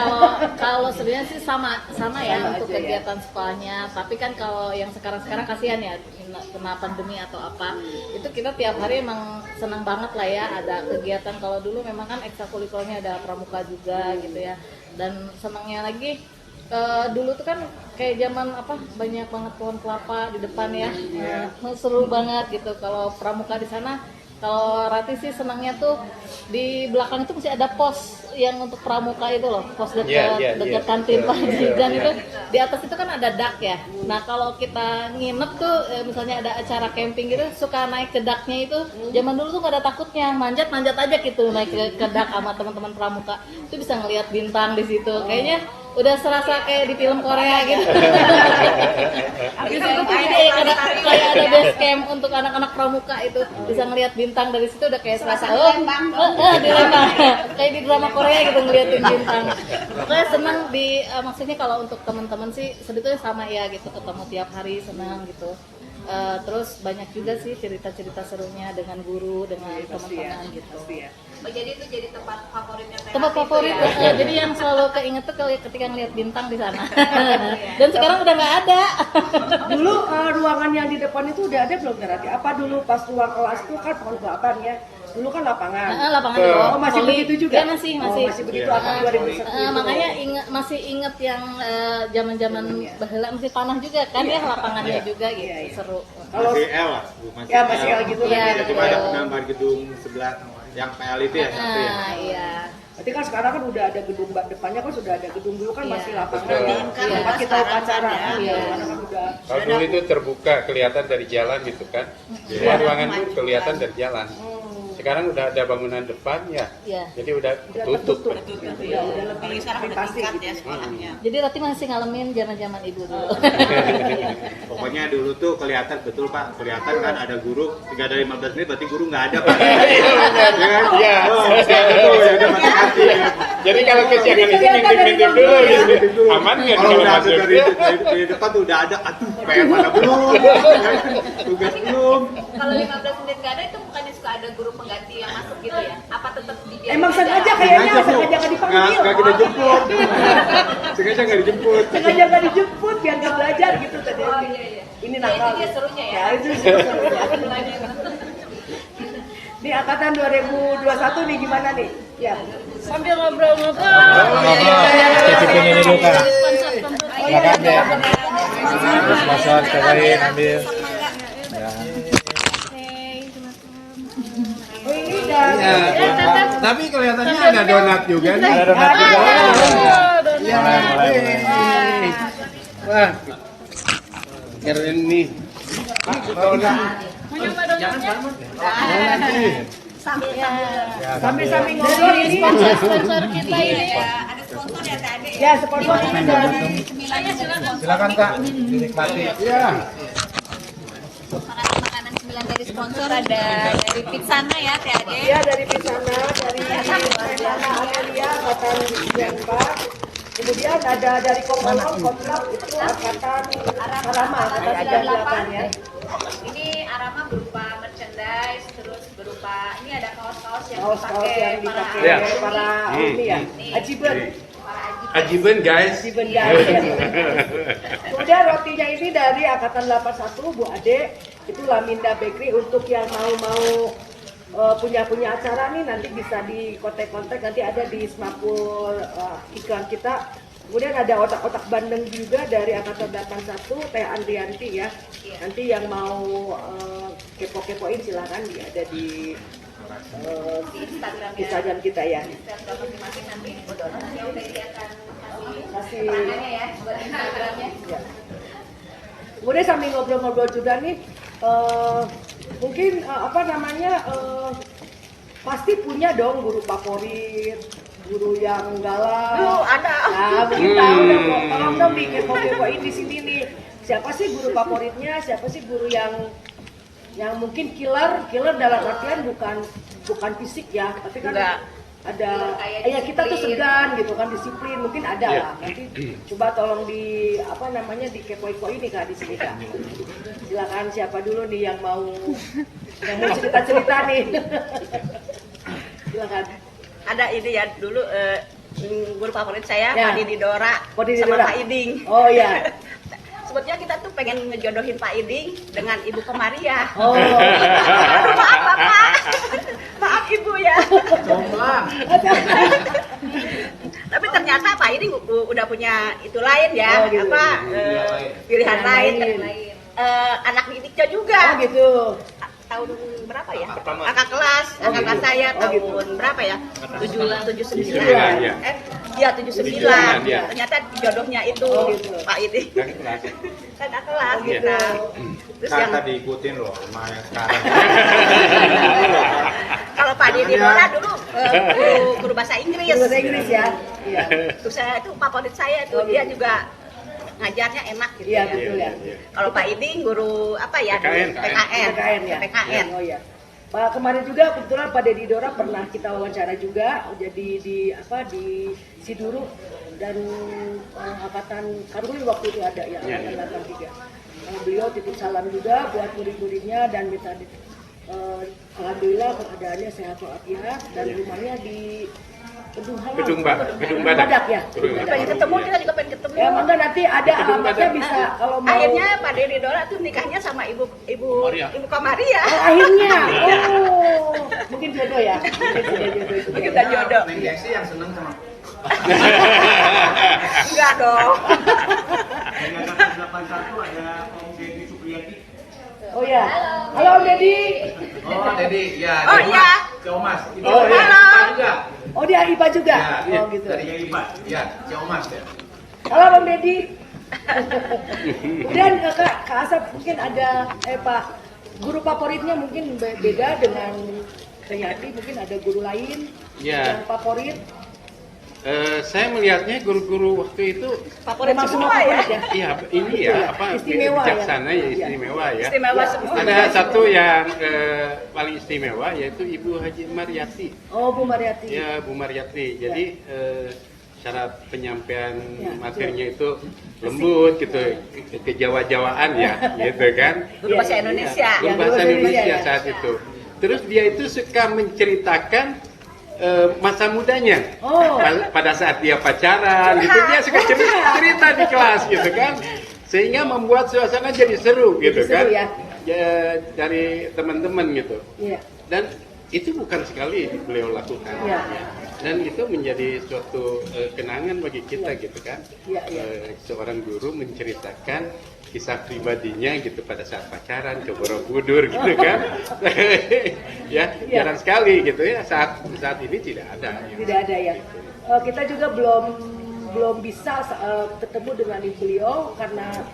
kalau sebenarnya sih sama ya Sama untuk aja ya. kegiatan sekolahnya. Tapi kan kalau yang sekarang kasihan ya kena pandemi atau apa. Itu kita tiap hari emang senang banget lah ya ada kegiatan. Kalau dulu memang kan ekstrakurikulernya ada pramuka juga gitu ya. Dan senangnya lagi dulu tuh kan kayak zaman banyak banget pohon kelapa di depan ya. Seru banget gitu kalau pramuka di sana. Kalau Rati sih senangnya tuh di belakang itu masih ada pos yang untuk pramuka itu loh, pos dekat kantin pagi dan itu di atas itu kan ada dak ya. Nah kalau kita nginep tuh misalnya ada acara camping gitu suka naik ke daknya itu. Zaman dulu tuh gak ada takutnya, manjat aja gitu naik ke dak sama teman-teman pramuka. Itu bisa ngelihat bintang di situ. Kayaknya udah serasa kayak di film Korea gitu. Kayak ada base camp untuk anak-anak pramuka itu bisa ngelihat bintang dari situ udah kayak serasa di Lembang kayak di drama Korea gitu ngeliatin bintang. Pokoknya senang maksudnya kalau untuk teman-teman sih sebetulnya sama ya gitu ketemu tiap hari senang gitu. Terus banyak juga sih cerita-cerita serunya dengan guru, dengan teman-teman gitu. Jadi itu jadi tempat favoritnya Teh Tempat Rati favorit, itu ya? jadi yang selalu keinget tuh ketika ngeliat bintang di sana. Dan sekarang udah nggak ada. Dulu ruangan yang di depan itu udah ada belum Rati? Apa dulu pas ruang kelas itu kan pohon kelapa ya? Dulu kan lapangan. Lapangan dong. Oh masih Poli. begitu juga? Ya, masih. Masih begitu apa 2001 Makanya masih inget yang zaman-zaman baheula masih panah juga kan ya lapangannya juga gitu seru. Masih L lah, Bu. Ya masih L gitu Iya, kan. Cuma ada penambahan gedung sebelah yang PL itu ya satu ya. Iya. Berarti kan sekarang kan udah ada gedung depannya kan sudah ada gedung dulu kan masih lapangan Betul. ya. Tempat kita upacara kan. Iya. Sekarang kan udah Kalau dulu itu terbuka kelihatan dari jalan gitu kan. Semua ruangan itu kelihatan dari jalan. Sekarang udah ada bangunan depan ya. Iya. Jadi udah tutup. udah lebih Sekarang udah privasi tingkat gitu. ya sekolahnya. Jadi Rati masih ngalamin zaman-zaman ibu dulu. Pokoknya dulu tuh kelihatan betul Pak, kelihatan kan ada guru 3 dari 15 menit berarti guru nggak ada Pak. Iya. Betul ya udah mati hati. Jadi kalau kesiangan itu ngintip-ngintip dulu gitu. Aman nggak Kalau kalau udah ada masuk? dari depan tuh udah ada, aduh PR mana belum, tugas belum. Kalau 15 menit nggak ada itu bukannya suka ada guru pengganti yang masuk gitu ya? Apa tetap dibiarin Emang aja? sengaja kayaknya Bu. sengaja nggak dipanggil. Nggak kita jemput. Sengaja nggak dijemput. Sengaja nggak dijemput biar nggak belajar gitu tadi. Oh iya iya. Ini Ya, nakal. itu dia serunya ya. Ya itu serunya. Di angkatan 2021 nih gimana nih? Ya. Sambil ngobrol-ngobrol. Cicipin ini dulu Kak. Silakan ya. Sponsor cobain ambil. Oh ini dari Tapi kelihatannya ada donat juga nih. Ada donat juga. Ya, wah, keren nih. sambil ngobrol ini Sponsor kita ini. Ada sponsor ya tadi. ya sponsor ini dari Silakan Kak, dinikmati. Iya. Makanan-makanan 9 yang dari sponsor ada dari Pitsana ya Teh Ade. Iya, dari Pitsana, dari Pitsana Amelia angkatan 94. Kemudian ada dari Komolong, Kotlak itu angkatan Arama, angkatan 98 ya. Ini Arama berupa merchandise, terus berupa ini ada kaos-kaos yang Kaos-kaos yang dipakai Ya. para ini ya, ajiben. Ajiben guys. Ajiben guys. Ya. Kemudian rotinya ini dari angkatan 81 Bu Ade, itu Laminda Bakery untuk yang mau punya acara nih nanti bisa di kontak-kontak, nanti ada di Smapul iklan kita. Kemudian ada otak-otak bandeng juga dari angkatan 81 Teh Andrianti ya. Nanti yang mau kepo-kepoin silakan ada di Instagram kita ya. Instagram masing-masing nanti nanti Aurelia akan Kasih keterangannya ya buat Instagramnya. ya. Kemudian sambil ngobrol-ngobrol juga nih, mungkin pasti punya dong guru favorit, guru yang galak. Dulu ada. Nah, mungkin tahu dong, tolong dong dikepo-kepoin di sini nih. Siapa sih guru favoritnya? Siapa sih guru yang mungkin killer dalam artian bukan fisik ya, tapi kan ada ya kita tuh segan gitu kan, disiplin mungkin ada lah. Nanti coba tolong dikepo-kepoin nih Kak di sini Kak. Silakan siapa dulu nih yang mau cerita-cerita nih. Silakan. Ada ini ya dulu guru favorit saya Ya. Pak Didi Dora Pak Didi sama Dora. Pak Iding. Oh ya. Sebetulnya kita tuh pengen ngejodohin Pak Iding dengan Ibu Komaria. Oh. Aduh, maaf Bapak. Maaf Ibu ya. Tapi ternyata Pak Iding udah punya itu lain ya, Oh, gitu. pilihan lain. lain. Anak didiknya juga. Oh gitu. Tahun berapa ya? Kakak kelas saya tahun berapa ya? 79. Ya. Dia 79. Ya. Ternyata jodohnya itu Pak Iding. Kakak kelas gitu. Terus yang Kata diikutin loh sama yang sekarang. kalau Pak Didi Dora dulu guru bahasa Inggris. Guru bahasa Inggris ya. Iya. Terus saya itu favorit saya tuh, dia juga ngajarnya enak gitu Iya ya. betul ya. Kalau Pak Iding guru apa ya? PKN. PKN ya. PKN. Oh ya. Pak kemarin juga kebetulan Pak Dedi Dora pernah kita wawancara juga, jadi di Siduru dan angkatan Karuli waktu itu ada ya, angkatan 83. Beliau titip salam juga buat murid-muridnya dan minta alhamdulillah keadaannya sehat walafiat dan rumahnya di Gedung Badak ya. Pengen ketemu, kita juga pengen ketemu. Ya mangga nanti ada alamatnya bisa kalau mau. Akhirnya Pak Dedi Dora tuh nikahnya sama Ibu Komaria. Oh, akhirnya. Oh, mungkin jodoh ya. Mungkin kita jodoh. Neng Desi yang seneng sama Enggak dong. Dari angkatan 81 ada Om Deddy Supriyadi. Oh ya. Halo Om Deddy. Oh, Deddy, ya. Oh iya. Ciomas. Oh iya. Halo. Juga. Oh dia IPA juga. Ya, Oh gitu. Dari IPA. Ya, Ciomas ya. Halo Om Deddy. Kemudian Kak Asep mungkin ada Pak guru favoritnya mungkin beda dengan Riyadi, mungkin ada guru lain Ya. yang favorit. Saya melihatnya guru-guru waktu itu Favorit Memang semua ya. favorit ya. iya ini ya apa Istimewa ya. bijaksana ya istimewa ya. Istimewa semua. Ada satu yang paling istimewa yaitu Ibu Haji Maryati. Oh Bu Maryati. Ya Bu Maryati. Jadi cara penyampaian materinya itu lembut gitu, kejawa-jawaan ya, gitu kan. Guru bahasa Indonesia. Guru Ya, bahasa bahasa Indonesia Indonesia, saat itu. Terus dia itu suka menceritakan masa mudanya. Oh. Pada saat dia pacaran, gitu dia suka cerita di kelas gitu kan. Sehingga membuat suasana jadi seru gitu Jadi seru, kan. ya. Dari teman-teman gitu. Iya. Dan itu bukan sekali beliau lakukan. Iya. Dan itu menjadi suatu kenangan bagi kita gitu kan. Iya, iya. Seorang guru menceritakan kisah pribadinya gitu pada saat pacaran ke Borobudur gitu kan. Ya, Iya. jarang sekali gitu ya. Saat ini tidak ada. Tidak ada ya. Kita juga belum bisa ketemu dengan beliau karena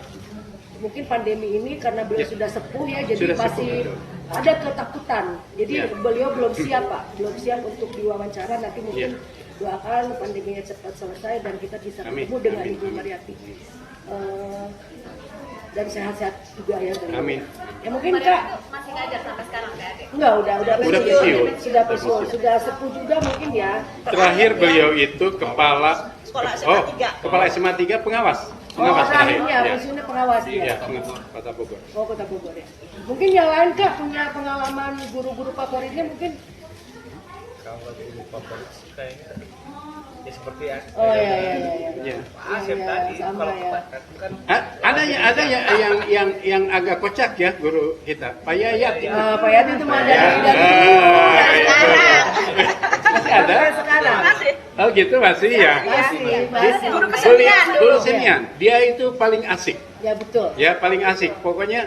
mungkin pandemi ini karena beliau sudah sepuh ya, jadi Sudah sepuh, masih betul. ada ketakutan. Jadi Ya. beliau belum siap Pak, belum siap untuk diwawancara. Nanti mungkin doakan pandeminya cepat selesai dan kita bisa Amin. ketemu dengan Amin. Ibu Maryati. dan sehat-sehat juga ya beliau. Amin. Ya mungkin Kak masih ngajar sampai sekarang Kak Ade? enggak udah pensiun. sudah pensiun, sudah sepuh juga mungkin ya. Terakhir beliau itu kepala kepala SMA 3 pengawas. Pengawas terakhir. Terakhirnya pensiunnya pengawas ya. Iya, pengawas Kota Bogor. Oh, Kota Bogor ya. Mungkin yang lain Kak punya pengalaman guru-guru favoritnya mungkin? Kalau guru favorit sih kayaknya ya seperti ya. Oh iya. Iya. Asep Iya, tadi sama kalau ya. kan Ada yang agak kocak ya guru kita. Pak Yayat. Pak Yayat itu mah dari Masih ada? sekarang. Oh gitu masih ya. Masih. Guru kesenian. Dia itu paling asik. Ya betul. Ya paling asik. Pokoknya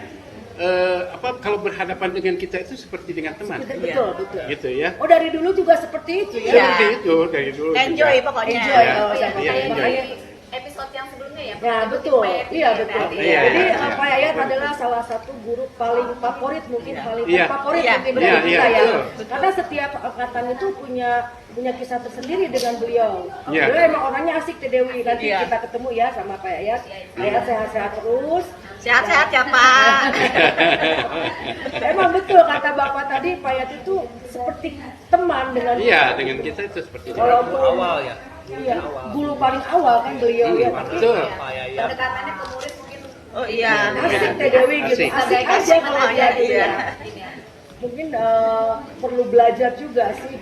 kalau berhadapan dengan kita itu seperti dengan teman. Betul. Gitu ya. Oh dari dulu juga seperti itu ya? Seperti itu dari dulu. Enjoy juga. pokoknya. Enjoy. Ya. Sama Iya, enjoy. Episode yang sebelumnya ya. Ya betul, iya betul. Iya, Jadi iya. Pak Yayat adalah salah satu guru paling favorit mungkin paling Iya. favorit Iya. mungkin Iya, dari kita iya, ya. betul. Karena setiap angkatan itu punya kisah tersendiri dengan beliau. Iya. Beliau emang orangnya asik Teh Dewi. Nanti Iya. kita ketemu ya sama Pak Yayat. Pak Yayat sehat-sehat terus. Sehat-sehat ya Pak. Emang betul kata Bapak tadi Pak Yayat itu seperti teman dengan Iya, dengan kita itu seperti itu. Walaupun awal ya. Iya, guru paling awal kan beliau ya. Betul. Pendekatannya ke murid mungkin Oh iya. Asik Teh Dewi gitu. Asik. Asik aja kalau dia gitu Iya. ya. Mungkin perlu belajar juga sih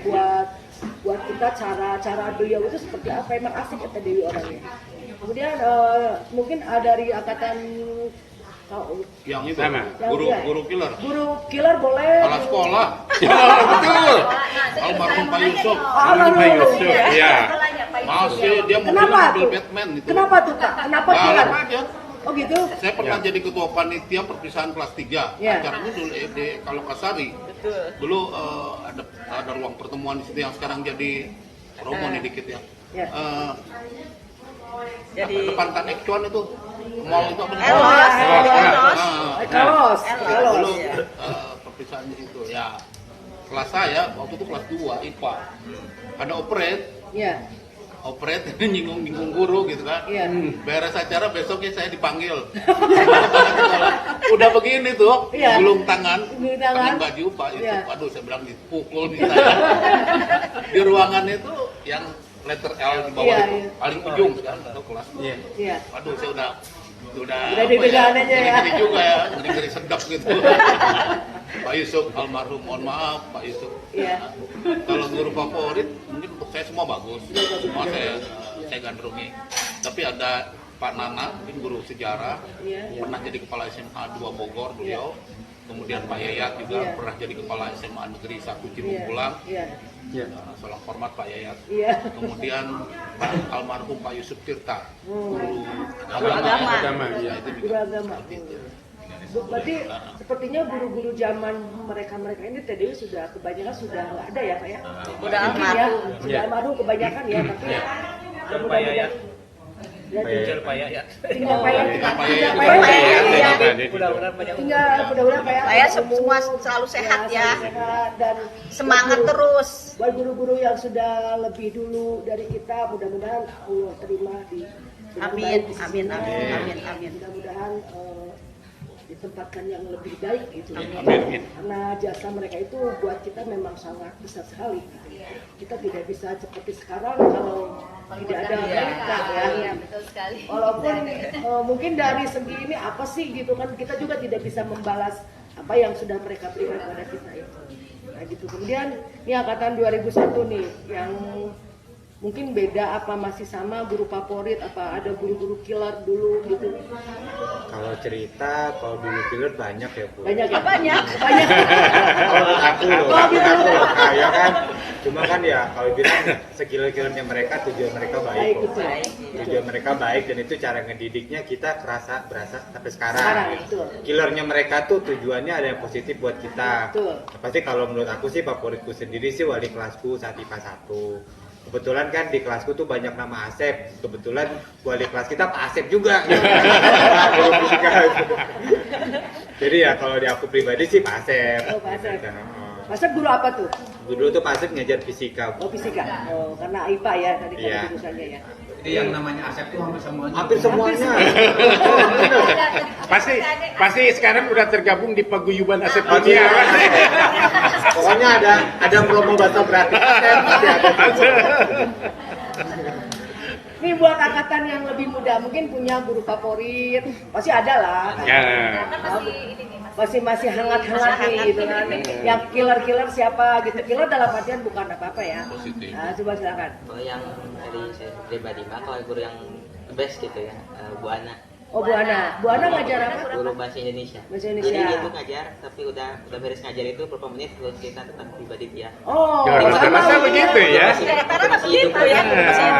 buat kita cara beliau itu seperti apa, emang asik Teh Dewi orangnya. Kemudian mungkin dari angkatan Yang itu, Sama. guru killer. guru killer boleh. Kepala sekolah. Betul. Almarhum Pak Yusuf. Pak Yusuf. Iya. Masih dia Kenapa mobil tuh? Batman itu. Kenapa tuh Kak? Kenapa Galak killer? aja. Oh gitu? Saya pernah jadi ketua panitia perpisahan kelas 3. Iya. Acaranya dulu di Kalokasari. Dulu ada ruang pertemuan di situ yang sekarang jadi promo nih dikit ya. Iya. Jadi Depan Tan Ekcuan itu mall itu apa? Kalos. Dulu perpisahan di situ ya. Kelas saya waktu itu kelas 2 IPA. Ada operate. Iya. Operate nyinggung guru gitu kan. Iya. Beres acara besoknya saya dipanggil. Udah begini tuh, Iya. gulung tangan, Gulung tangan. baju Pak Yusuf. Iya. Aduh, saya bilang dipukul nih saya. Di ruangan itu yang letter L di bawah Iya, itu iya. paling ujung sekarang itu kelas. Iya. Aduh, saya udah deg-degan aja ya. ngeri juga ya, ngeri sedap gitu. Pak Yusuf almarhum, mohon maaf Pak Yusuf. Iya. Kalau guru favorit mungkin untuk saya semua bagus, semua saya gandrungi. Tapi ada Pak Nana, mungkin guru sejarah, Iya. pernah jadi kepala SMA 2 Bogor beliau. Kemudian Pak Yayat juga Iya. pernah jadi kepala SMA Negeri 1 Cibungkulang. Iya. Salam hormat Pak Yayat. Iya. Kemudian Pak almarhum Pak Yusuf Tirta, guru Agama. Ya, itu Guru juga. agama. Berarti sepertinya guru-guru zaman mereka ini Teh Dewi sudah kebanyakan sudah nggak ada ya Pak ya? Udah Mungkin ya, almarhum. sudah almarhum kebanyakan ya, tapi Pak Yayat. Tinggal Pak Yayat. tinggal Pak Yayat. Tinggal Pak Tinggal Yayat. Pak Yayat. Iya. Mudah-mudahan banyak Tinggal mudah-mudahan Pak Yayat. Saya ketemu. semua selalu sehat ya. Sehat dan Semangat guru- terus. Buat guru-guru yang sudah lebih dulu dari kita, mudah-mudahan Allah terima di Amin, amin, amin, amin, amin. Mudah-mudahan ditempatkan yang lebih baik gitu. Amin. Karena jasa mereka itu buat kita memang sangat besar sekali. Kita tidak bisa seperti sekarang kalau tidak ada mereka ya. Iya, betul sekali. Walaupun mungkin dari segi ini apa sih gitu kan, kita juga tidak bisa membalas apa yang sudah mereka berikan kepada kita ya. Nah gitu. Kemudian ini angkatan 2001 nih yang mungkin beda apa masih sama guru favorit, apa ada guru-guru killer dulu gitu. Kalau cerita, kalau dulu killer banyak ya Bu. Banyak ya? Banyak. Banyak. Kalau aku ya kan. Cuma kan ya kalau bilang skill-skillnya mereka, tujuan mereka baik Baik, kok. betul. Tujuan mereka baik dan itu cara ngedidiknya kita berasa sampai sekarang. Sekarang, betul. Killernya mereka tuh tujuannya ada yang positif buat kita. Betul. Pasti kalau menurut aku sih favoritku sendiri sih wali kelasku saat IPA 1. Kebetulan kan di kelasku tuh banyak nama Asep. Kebetulan wali kelas kita Pak Asep juga. Jadi ya kalau di aku pribadi sih Pak Asep. Oh, Pak Asep. Gitu. Masa guru apa tuh? Dulu tuh Pak Asep ngajar fisika. Oh fisika. Oh karena IPA ya tadi Iya. jurusannya ya. Berarti yang namanya Asep itu hampir semuanya. Hampir semuanya. Pasti sekarang udah tergabung di paguyuban Asep Dunia. Pokoknya ada promo bakso gratis. Pasti ada. Ini buat angkatan yang lebih muda, mungkin punya guru favorit, pasti ada lah. Ya. Masih hangat-hangat nih gitu kan. Yang killer siapa gitu. Killer dalam artian bukan apa-apa ya. Positif. Nah, coba silakan. Kalau yang dari saya pribadi Mbak, kalau guru yang best gitu ya, Bu Ana. Oh, Bu Ana. Bu Ana ngajar apa? Guru bahasa Indonesia. Bahasa Indonesia. Jadi dia tuh ngajar, tapi udah beres ngajar itu beberapa menit terus kita tentang pribadi dia. Oh, rasa begitu ya. Masih hidup ya.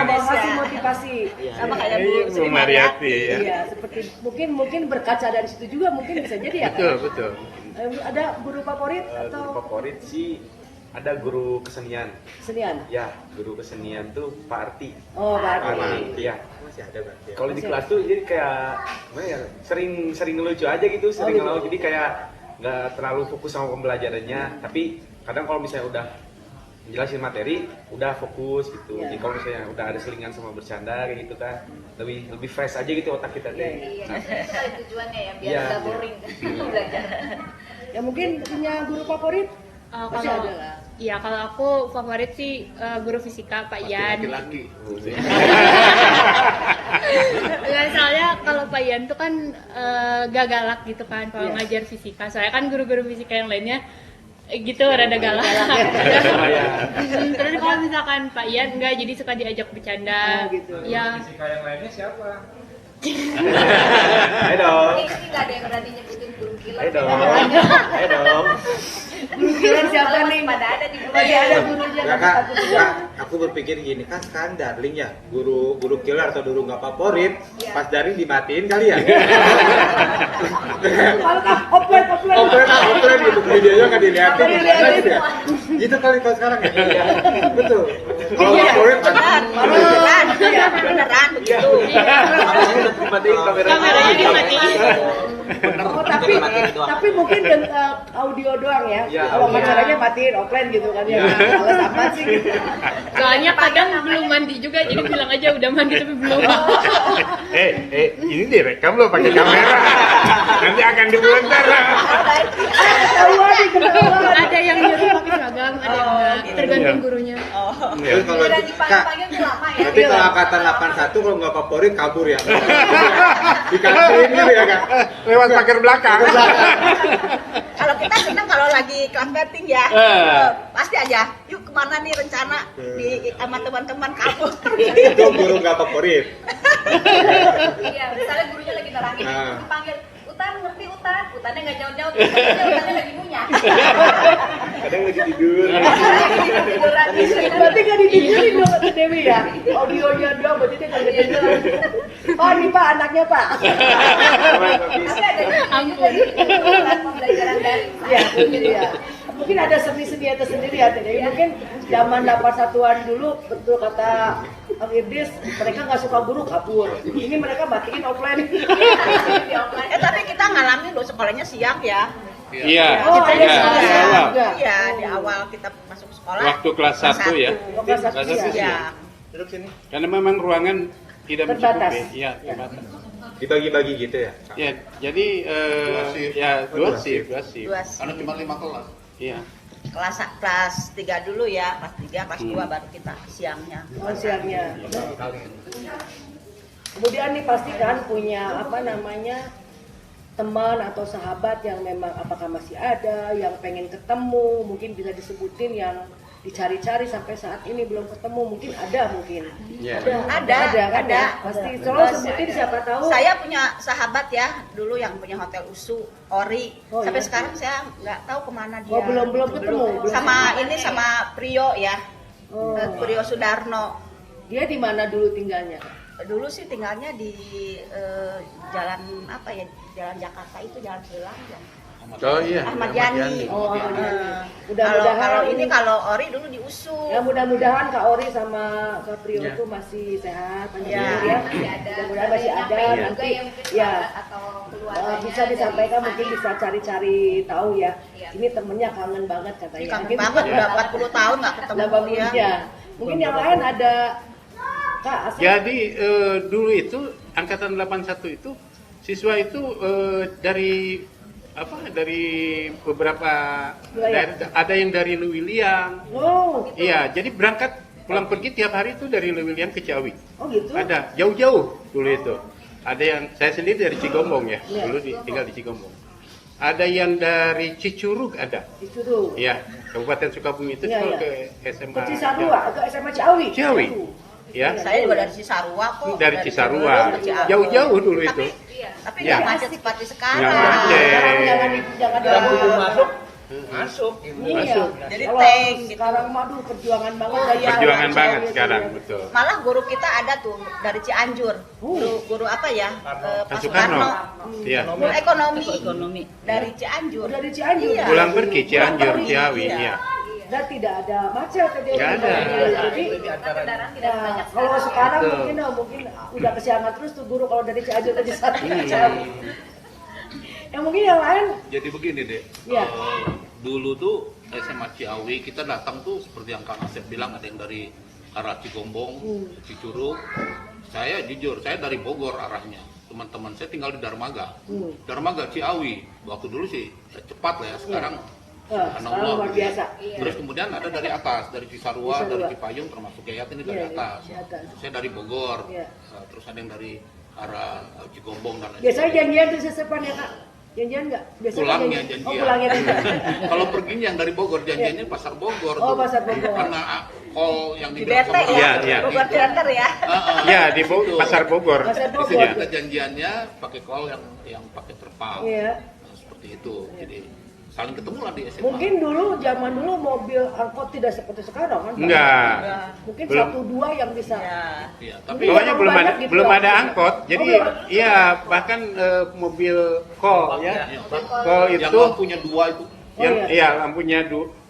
Masih motivasi. Sama kayak Bu Bu Mariati ya. Iya, seperti mungkin berkaca dari situ juga mungkin bisa jadi ya. Betul. Ada guru favorit Guru atau favorit sih ada guru kesenian. kesenian? Ya, guru kesenian tuh Pak Arti. Oh, Pak Arti. Iya. Masih ada berarti. Kalau di kelas tuh jadi kayak gimana ya, sering ngelucu aja gitu, sering gitu. ngelucu. Jadi kayak nggak terlalu fokus sama pembelajarannya, tapi kadang kalau misalnya udah jelasin materi, udah fokus gitu. Iya. Jadi kalau misalnya udah ada selingan sama bercanda kayak gitu kan, lebih fresh aja gitu otak kita deh. Iya, itu kali tujuannya ya, biar Iya, nggak iya. boring belajar. Ya mungkin punya guru favorit? Pasti ada lah. Iya, kalau aku favorit sih guru fisika Pak Yan. Laki-laki. Nggak, soalnya kalau Pak Yan tuh kan gak galak gitu kan kalau Iya. ngajar fisika. Soalnya kan guru-guru fisika yang lainnya gitu rada galak. Terus kalau misalkan Pak Yan enggak, jadi suka diajak bercanda. Oh, gitu. Ya. Fisika yang lainnya siapa? Ayo dong. Ini nggak ada yang berani nyebutin guru killer. Ayo dong. Ayo dong. Guru killer siapa nih? Pada ada di Masih ada gurunya. Ya kak, aku berpikir gini kan sekarang darling ya, guru killer atau guru nggak favorit, pas darling dimatiin kali ya. Kalau offline. Offline gitu, videonya nggak dilihatin. Ya. Gitu kali kalau sekarang ya. Betul. Kalau favorit Beneran begitu. Kameranya dimatiin. Oh, tapi mungkin audio doang ya. Ya, Kalau audio. masalahnya matiin offline gitu kan ya. Kalau sama sih. Soalnya kadang belum mandi juga, jadi bilang aja udah mandi tapi belum. Ini direkam loh pakai kamera. Nanti akan dibongkar. Ada yang nyuruh pakai seragam, ada yang enggak, tergantung gurunya. Terus kalau kak, berarti kalau angkatan 81 kalau nggak favorit kabur ya. Di kantin gitu ya kak. Lewat pagar belakang. Kalau kita senang kalau lagi kelas meeting ya, pasti aja. Yuk kemana nih rencana sama teman-teman kabur. Itu guru nggak favorit. Iya, misalnya gurunya lagi nerangin, Nah. dipanggil Utan, ngerti Utan? Utannya nggak nyaut-nyaut, Utannya lagi ngunyah. Kadang lagi tidur. Tiduran. Berarti nggak ditidurin dong Tante Dewi ya? Audionya doang, berarti dia nggak tiduran. Oh ini Pak, anaknya Pak. Tapi ada juga di pembelajaran daring. Iya. Mungkin ada seni-seni tersendiri ya Tante Dewi. Mungkin zaman 81-an dulu, betul kata Bang Irdis, mereka nggak suka guru kabur. Ini mereka matiin offline. Tapi kita ngalamin loh sekolahnya siang ya. Iya. Oh, ada Iya, sekolah di siang awal. juga. Iya, di awal kita masuk sekolah. Waktu kelas 1 ya. Kelas satu Kelas satu siang. Iya. Duduk sini. Karena memang ruangan tidak Terbatas. mencukupi. Iya, terbatas. Dibagi-bagi gitu ya. Ya, jadi dua shift. Karena cuma 5 kelas. Iya. Kelas 3 dulu ya, kelas 3, kelas 2 baru kita siangnya. Oh, siangnya. Kemudian nih pasti kan punya teman atau sahabat yang memang apakah masih ada, yang pengen ketemu, mungkin bisa disebutin yang dicari-cari sampai saat ini belum ketemu, mungkin ada mungkin. Iya. Ada. Pasti tolong sebutin siapa tahu. Saya punya sahabat ya, dulu yang punya Hotel Usu, Ori. Oh, Sampai iya. sekarang saya nggak tahu kemana dia. Oh, belum ketemu. Belum Sama Prio ya. Oh. Prio Sudarno. Dia di mana dulu tinggalnya? Dulu sih tinggalnya di jalan apa ya? Jalan Jakarta itu, Jalan Selang ya. Oh iya. Ahmad Yani. Oh, Ahmad Yani. Kalau Mudah-mudahan kalau Ori dulu di Usu. ya mudah-mudahan Kak Ori sama Kak Prio itu masih sehat, panjang umur ya. Mudah-mudahan masih ada nanti ya Atau keluarganya bisa disampaikan, mungkin bisa cari-cari tahu ya. Ini temennya kangen banget katanya. Kangen banget, udah 40 tahun nggak ketemu dia. Ya. Mungkin yang lain ada Kak, Jadi dulu itu angkatan 81 itu siswa itu dari beberapa daerah, ada yang dari Lewiliang. Oh, Iya, jadi berangkat pulang pergi tiap hari itu dari Lewiliang ke Ciawi. oh gitu. Ada jauh-jauh dulu itu. Ada yang saya sendiri dari Cigombong ya, Iya. dulu tinggal di Cigombong. Ada yang dari Cicurug ada. Itu tuh. Iya, Kabupaten Sukabumi itu Iya, kalau iya. ke SMA. Ke Cisarua, ke SMA Ciawi. Ciawi. Ya. Saya juga dari Cisarua kok. Dari Cisarua. ke Ciawi. Jauh-jauh dulu itu. Tapi Ya. nggak macet seperti sekarang. Nggak macet. Sekarang jangan Dan begitu masuk, Iya. Jadi Kalau tank gitu. sekarang madu perjuangan banget. Oh, kayak iya. Perjuangan Ciawi banget itu, sekarang, ya. betul. Malah guru kita ada tuh dari Cianjur. Guru apa ya? Pak Soekarno. Soekarno. Iya. Guru ekonomi. Dari Cianjur. Dari Cianjur. Iya. Pulang pergi Cianjur, Pulang pergi, Ciawi, iya. iya. Dan tidak ada macet. Nggak ada. Jadi kalau sekarang mungkin udah kesiangan terus tuh guru kalau dari Cianjur ke Ciawi. Yang mungkin yang lain. Jadi begini deh, Iya. dulu tuh SMA Ciawi kita datang tuh seperti yang Kang Asep bilang, ada yang dari arah Cigombong, Cicurug. Saya jujur, saya dari Bogor arahnya. Teman-teman saya tinggal di Darmaga. Darmaga Ciawi. Waktu dulu sih cepat lah ya, sekarang Sekarang luar biasa. Terus kemudian ada dari atas, dari Cisarua, dari Cipayung, termasuk Gayat ini dari Iya, atas. di atas. Saya dari Bogor. Iya. Terus ada yang dari arah Cigombong dan lain Biasanya sebagainya. janjian tuh sesepan ya Kak? Janjian nggak? Biasanya Pulangnya janjian. janjian. Oh pulangnya janjian. Kalau perginya yang dari Bogor, janjiannya pasar Bogor. Oh, tuh. pasar Bogor. Karena call yang Di dibilang BT sama Iya, ya. iya. Bogor Theater ya. Iya, di Pasar Bogor. Pasar Bogor. Itu ya. Kita janjiannya pakai call yang pakai terpal. Iya. Nah, seperti itu. Jadi saling ketemu lah di SMA. Mungkin zaman dulu mobil angkot tidak seperti sekarang kan? Pak? Enggak. Mungkin Belum. 1-2 yang bisa. Iya, Mungkin tapi Pokoknya yang belum ada banyak gitu belum loh. ada angkot. Jadi belum. iya, bahkan mobil call ya. Call yang itu lampunya dua itu. yang Oh, iya. iya lampunya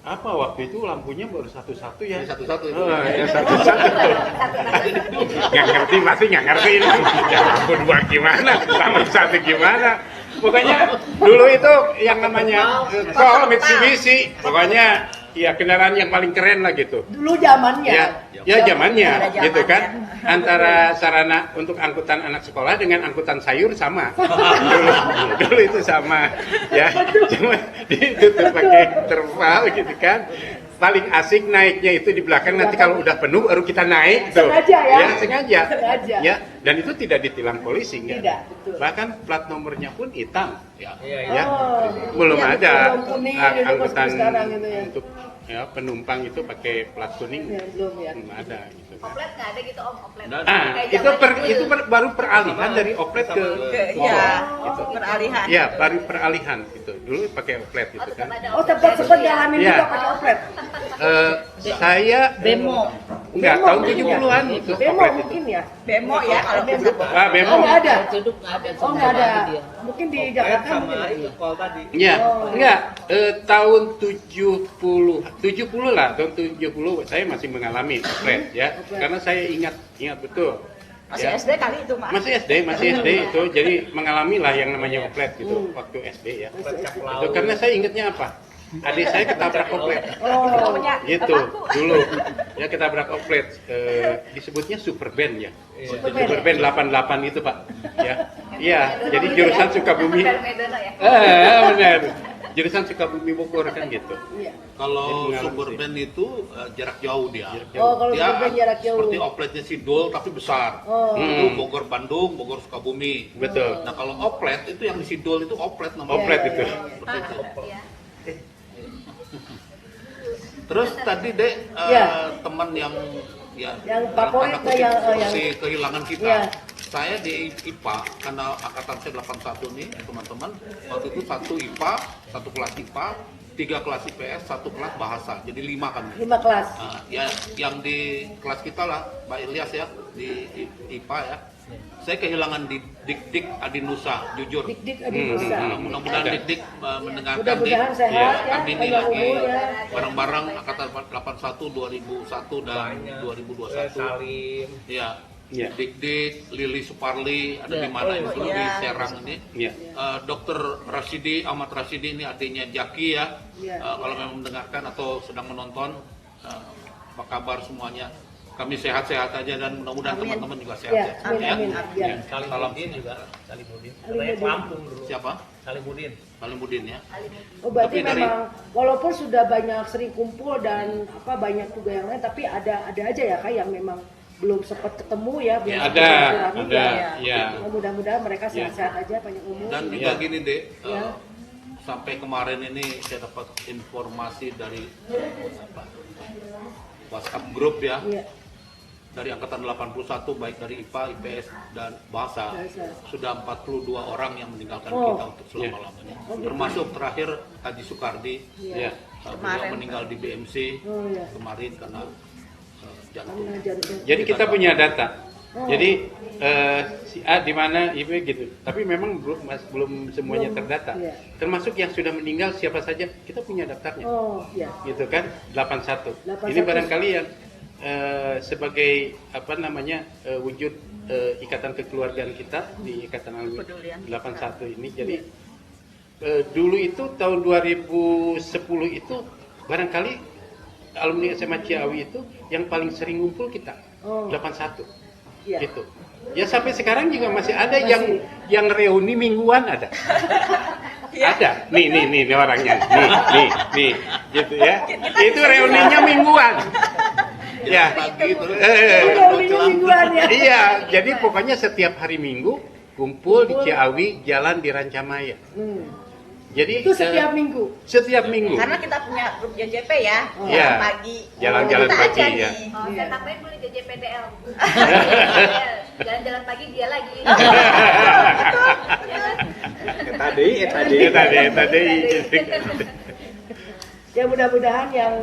apa waktu itu lampunya baru satu-satu ya. Yang satu-satu itu. Oh, yang satu-satu. Nggak ngerti, masih nggak ngerti ini. Ya lampu dua gimana, lampu satu gimana. Pokoknya dulu itu yang namanya call Mitsubishi. Pokoknya ya kendaraan yang paling keren lah gitu. Dulu zamannya. Ya zamannya Ada zamannya. gitu kan. Antara sarana untuk angkutan anak sekolah dengan angkutan sayur sama. dulu itu sama ya. Cuma ditutup pakai terpal gitu kan. Paling asik naiknya itu di belakang, nanti kalau udah penuh baru kita naik tuh. Sengaja ya? Sengaja. Sengaja. Ya, dan itu tidak ditilang polisi enggak. Tidak, betul. Bahkan plat nomornya pun hitam. Ya. Ya. Oh. Belum Iya, ada belum kuning gitu, angkutan seperti sekarang gitu ya. untuk ya penumpang itu pakai plat kuning. Ya, belum ya. Belum ada gitu kan. Oplet nggak ada gitu om, oplet. Baru peralihan dari oplet ke Iya. gitu. Peralihan. Ya, baru peralihan gitu. Dulu pakai oplet gitu kan. Oh sempat jalanin Iya. juga pakai oplet. Saya Bemo. enggak tahun 70-an itu Bemo oplet itu. mungkin ya. Bemo ya kalau Bemo. Ah, Bemo. Oh nggak ada. Duduk nggak ada. Oh nggak ada. Mungkin di Jakarta sama mungkin. itu call tadi. Iya, enggak. Tahun 70 lah, tahun 70 saya masih mengalami oplet ya. Karena saya ingat betul. masih Ya. SD kali itu Mas. Masih SD itu, jadi mengalami lah yang namanya oplet gitu waktu SD ya. Itu karena saya ingatnya apa? Adik saya ketabrak oplet. Oh. Gitu dulu. Ya ketabrak oplet. Disebutnya super band ya. Super band 88 itu Pak. Ya. Iya, jadi jurusan Sukabumi. Benar. Jurusan Sukabumi Bogor kan gitu. Kalau Jadi Superband itu jarak jauh dia. Oh kalau Dia Superband jarak jauh. seperti opletnya Sidol tapi besar. Oh. Itu Bogor Bandung, Bogor Sukabumi. Betul. Nah kalau oplet itu yang di Sidol itu oplet namanya. Oplet itu. Seperti itu. Terus tadi Dek teman yang Yang favorit tanda kutip yang seperti kehilangan kita. Iya. Saya di IPA karena angkatan saya 81 nih teman-teman. Waktu itu 1 IPA, 1 kelas IPA, 3 kelas IPS, 1 kelas bahasa. Jadi 5 kan. 5 kelas. Nah, ya yang di kelas kita lah, Mbak Ilyas ya, di IPA ya. Saya kehilangan di Dik Adinusa, jujur. Dik Adinusa. Mudah-mudahan Dik mendengarkan Mudah-mudahan sehat ya, kami ini panjang lagi umur ya. bareng-bareng angkatan 81, 2001 dan 2021. Salim. Ya. Iya. Dik, Lili Suparli, ada di mana itu di Serang ini. Iya. Dokter Rasidi, Ahmad Rasidi ini adiknya Jaki ya. Iya. Kalau memang mendengarkan atau sedang menonton, apa kabar semuanya? kami sehat-sehat aja dan mudah-mudahan Amin. teman-teman juga Ya, sehat-sehat. amin, amin. Ya. Salimudin juga, Salimudin. Salimudin. Lampung dulu. Siapa? Salimudin. Salimudin ya. Oh berarti Tapi dari- memang walaupun sudah banyak sering kumpul dan banyak juga yang lain, tapi ada aja ya Kak yang memang belum sempat ketemu ya. belum Ya, sempat ada, silaturahmi, ada, ya. Mudah-mudahan mereka Ya. sehat-sehat aja, panjang umur. Dan juga gini deh, Ya. sampai kemarin ini saya dapat informasi dari WhatsApp grup ya, Iya. dari angkatan 81 baik dari IPA, IPS dan bahasa Bahasa. sudah 42 orang yang meninggalkan Oh. kita untuk selama-lamanya. Oh, gitu. Termasuk terakhir Haji Soekardi, Iya. beliau Kemarin. meninggal di BMC Oh, iya. kemarin karena jantung. Jadi kita punya data. Oh. Jadi si A di mana IB gitu. Tapi memang belum semuanya terdata. Iya. Termasuk yang sudah meninggal siapa saja kita punya daftarnya. Oh, ya. Gitu kan 81. 81. Ini barangkali yang sebagai wujud ikatan kekeluargaan kita di Ikatan Alumni Kepedulian. 81 ini. Jadi dulu itu tahun 2010 itu barangkali alumni SMA Ciawi itu yang paling sering ngumpul kita. Oh. 81. Iya. Gitu. Ya sampai sekarang juga masih ada yang reuni mingguan ada. Ada. Nih orangnya. Nih. Gitu ya. Itu reuninya mingguan. Ya. Reuninya mingguan ya. Iya, jadi pokoknya setiap hari Minggu kumpul di Ciawi, jalan di Rancamaya. Jadi Itu setiap minggu. Setiap minggu. Karena kita punya grup JJP ya, Iya. jalan pagi. Jalan-jalan Kita pagi, aja ya. nih. Oh, saya tambahin boleh JJPDL. Jalan-jalan pagi dia lagi. Tadi. Ya mudah-mudahan yang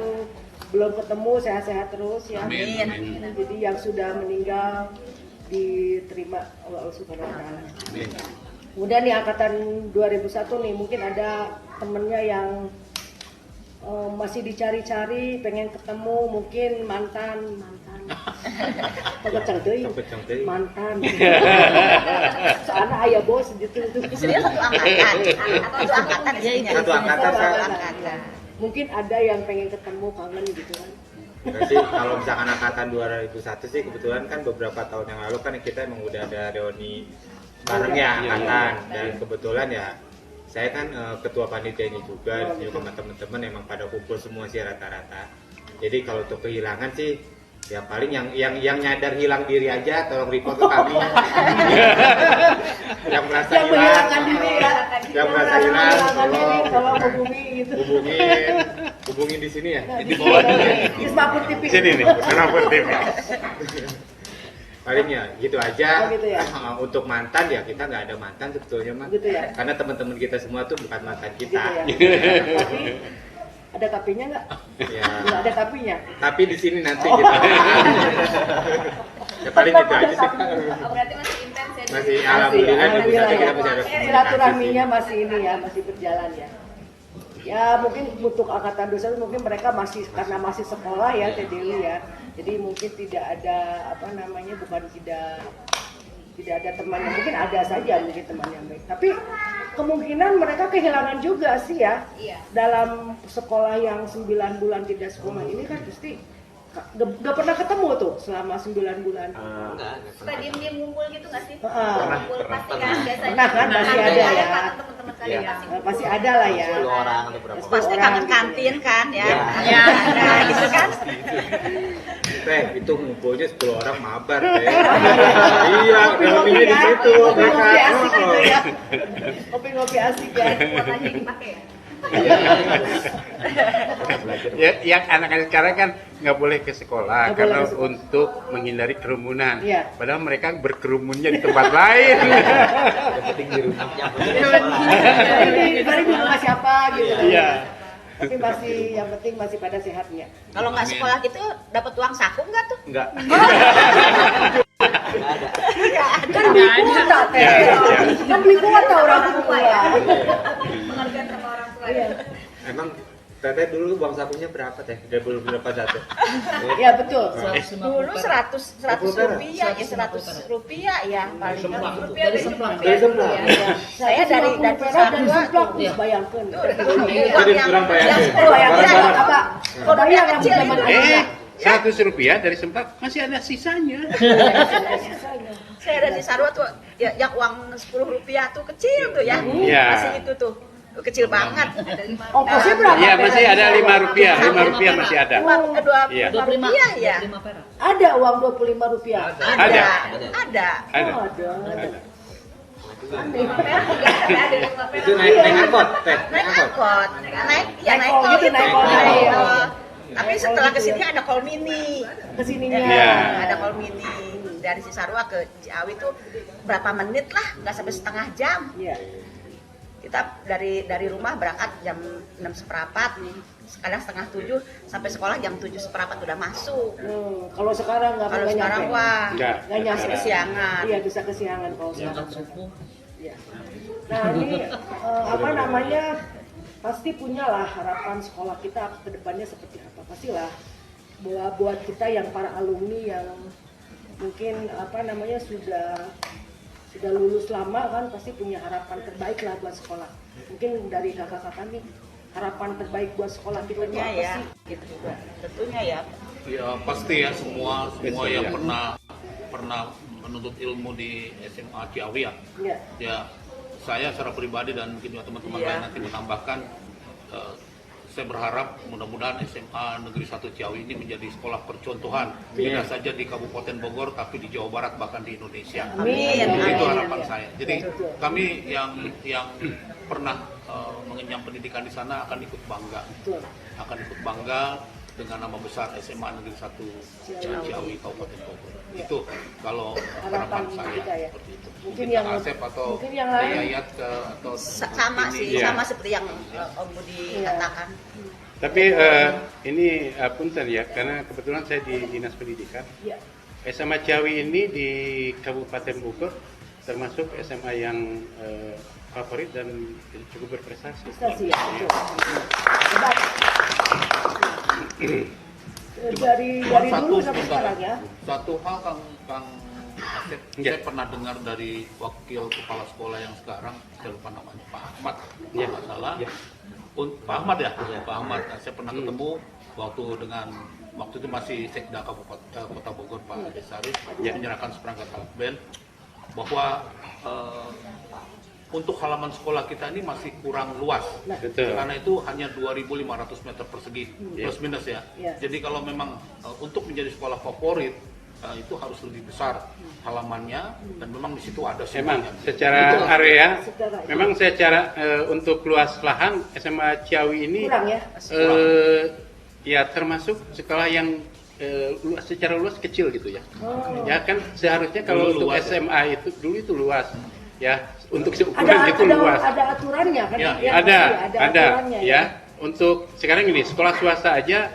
belum ketemu sehat-sehat terus ya. Amin. Jadi yang sudah meninggal diterima oleh Allah Subhanahu wa taala. Kemudian di angkatan 2001 nih mungkin ada temennya yang masih dicari-cari, pengen ketemu, mungkin mantan. Pegecang deui. Mantan. Soalnya ayah bos gitu. Istrinya satu angkatan. Satu angkatan istrinya. Satu angkatan, Kak. Satu angkatan. Mungkin ada yang pengen ketemu, kangen gitu kan. Enggak sih, kalau misalkan angkatan 2001 sih kebetulan kan beberapa tahun yang lalu kan kita emang udah ada reuni bareng ya angkatan, dan kebetulan ya saya kan ketua panitianya juga, di sini sama teman-teman emang pada kumpul semua sih rata-rata. Jadi kalau untuk kehilangan sih ya paling yang nyadar hilang diri aja tolong report ke kami. Yang merasa Yang hilang, menghilangkan diri ya. yang merasa hilang Tolong hubungi gitu. hubungin di sini ya. Di bawah Ismapur TV. Sini nih, Ismapur TV. Paling ya gitu aja. Oh, gitu ya. Untuk mantan ya kita nggak ada mantan sebetulnya mah. Gitu ya. Karena teman-teman kita semua tuh bukan mantan kita. Gitu ya. Tapi ada tapinya nggak? Ya. Nggak ada tapinya. Tapi di sini nanti kita. Ya paling gitu aja sih. Oh, berarti masih intens ya. Masih alhamdulillah di pusat kita masih ada komunikasi. Silaturahminya masih ini ya, masih berjalan ya. Ya mungkin untuk angkatan 21 mungkin mereka masih karena masih sekolah ya Teh Dewi ya. Jadi mungkin tidak ada bukan tidak ada teman yang mungkin ada saja mungkin teman yang baik. Tapi kemungkinan mereka kehilangan juga sih ya. Iya. Dalam sekolah yang 9 bulan tidak sekolah ini kan pasti gak pernah ketemu tuh selama 9 bulan. Suka diem-diem ngumpul gitu nggak sih? Pernah. Ngumpul pasti kan biasanya. Pernah kan, pasti ada ya. kan teman-teman kalian pasti ngumpul. Pasti ada lah ya. 10 orang atau berapa? Pasti kangen kantin kan ya. Ya. Nah, gitu kan. Teh, itu ngumpulnya 10 orang mabar teh. Iya, reuninya di situ. Kopi-kopi asik gitu ya. Kopi-kopi asik ya. Kuotanya dipakai ya. Ya, yang anak-anak sekarang kan nggak boleh ke sekolah Nggak karena boleh ke sekolah. untuk menghindari kerumunan. Iya. Padahal mereka berkerumunnya di tempat lain. Dari di rumah siapa gitu. Iya. Tapi masih yang penting masih pada sehatnya. Kalau nggak sekolah gitu dapat uang saku nggak tuh? Enggak. Kan beli kuota teh. Kan beli kuota orang tua ya. Penghargaan sama orang tua. Iya. Emang Teteh dulu uang sakunya berapa teh? Udah belum berapa satu? Iya betul. Dulu 100 rupiah ya 100 rupiah ya paling. Dari semplak. Saya dari dan semplak Cisarua bayangkan. Jadi kurang bayar. Bayangkan apa? Bayang yang kecil zaman itu. aja. Rp100 dari sempat masih ada sisanya. Saya ada di Sarwa tuh, ya, yang uang Rp10 tuh kecil tuh ya, Iya. masih itu tuh kecil banget. Ongkosnya berapa? Iya, masih ada Rp5. Rp5 masih ada. Uang Iya. Rp25 ya. Ada uang Rp25? Ada. Ada. Ada. Itu naik angkot, Teh. Naik angkot, naik tol gitu, itu. naik tol. Tapi setelah kesini ada kol mini. Kesininya. Iya. Ada kol mini dari Cisarua ke Ciawi tuh berapa menit lah, nggak sampai setengah jam. Iya. Kita dari rumah berangkat jam 6:15, kadang setengah 7 sampai sekolah jam 7:15 udah masuk. Kalau sekarang nggak Kalau nyampe. sekarang wah Nggak nyampe kesiangan. Iya, bisa kesiangan kalau sekarang. subuh. Iya. Nah ini apa namanya, pasti punyalah harapan sekolah kita ke depannya seperti apa. Pastilah buat kita yang para alumni yang mungkin apa namanya sudah lulus lama kan, pasti punya harapan terbaik lah buat sekolah. Mungkin dari kakak-kakak nih, harapan terbaik buat sekolah kita itu Tentunya apa ya, sih? gitu juga. Tentunya ya. Ya pasti ya semua Betul, yang ya. pernah menuntut ilmu di SMA Ciawi ya. Iya. Ya saya secara pribadi dan mungkin juga teman-teman Iya. lain nanti menambahkan, saya berharap mudah-mudahan SMA Negeri 1 Ciawi ini menjadi sekolah percontohan, tidak saja di Kabupaten Bogor tapi di Jawa Barat bahkan di Indonesia. Amin. Itu Amin. harapan saya. Jadi kami yang pernah mengenyam pendidikan di sana akan ikut bangga, dengan nama besar SMA Negeri 1 Ciawi Kabupaten Bogor. Itu kalau harapan saya kita ya. seperti itu. Mungkin Kang yang Asep atau mungkin yang lain. Yayat atau Sama ini. sih, Iya. sama seperti yang Om Budi katakan. Tapi ini punten ya, karena kebetulan saya di Dinas Pendidikan. Iya. SMA Ciawi ini di Kabupaten Bogor termasuk SMA yang favorit dan cukup berprestasi. Prestasi ya. Betul. Hebat. Dari dulu sampai sekarang ya. Satu hal Kang Asep, Ya. saya pernah dengar dari wakil kepala sekolah yang sekarang, saya lupa namanya, Pak Ahmad, kalau Ya. nggak salah. Ya. Pak Ahmad ya, Pak Ahmad. Nah, saya pernah ketemu waktu itu masih Sekda Kabupaten Kota Bogor, Pak Ade Saris, menyerahkan seperangkat alat band, bahwa untuk halaman sekolah kita ini masih kurang luas. Betul. Karena itu hanya 2.500 meter persegi, Ya. plus minus ya. Ya. Jadi kalau memang untuk menjadi sekolah favorit, itu harus lebih besar halamannya, dan memang di situ ada Emang semuanya. secara Betul. area, Secara- memang secara untuk luas lahan SMA Ciawi ini Kurang ya. ya termasuk sekolah yang secara luas kecil gitu ya. Ya kan seharusnya kalau Dulu untuk luas, ya. SMA itu dulu itu luas ya, untuk seukuran gitu luas. Ada aturannya kan? Ya, Ya, ada aturannya ya. Untuk sekarang ini sekolah swasta aja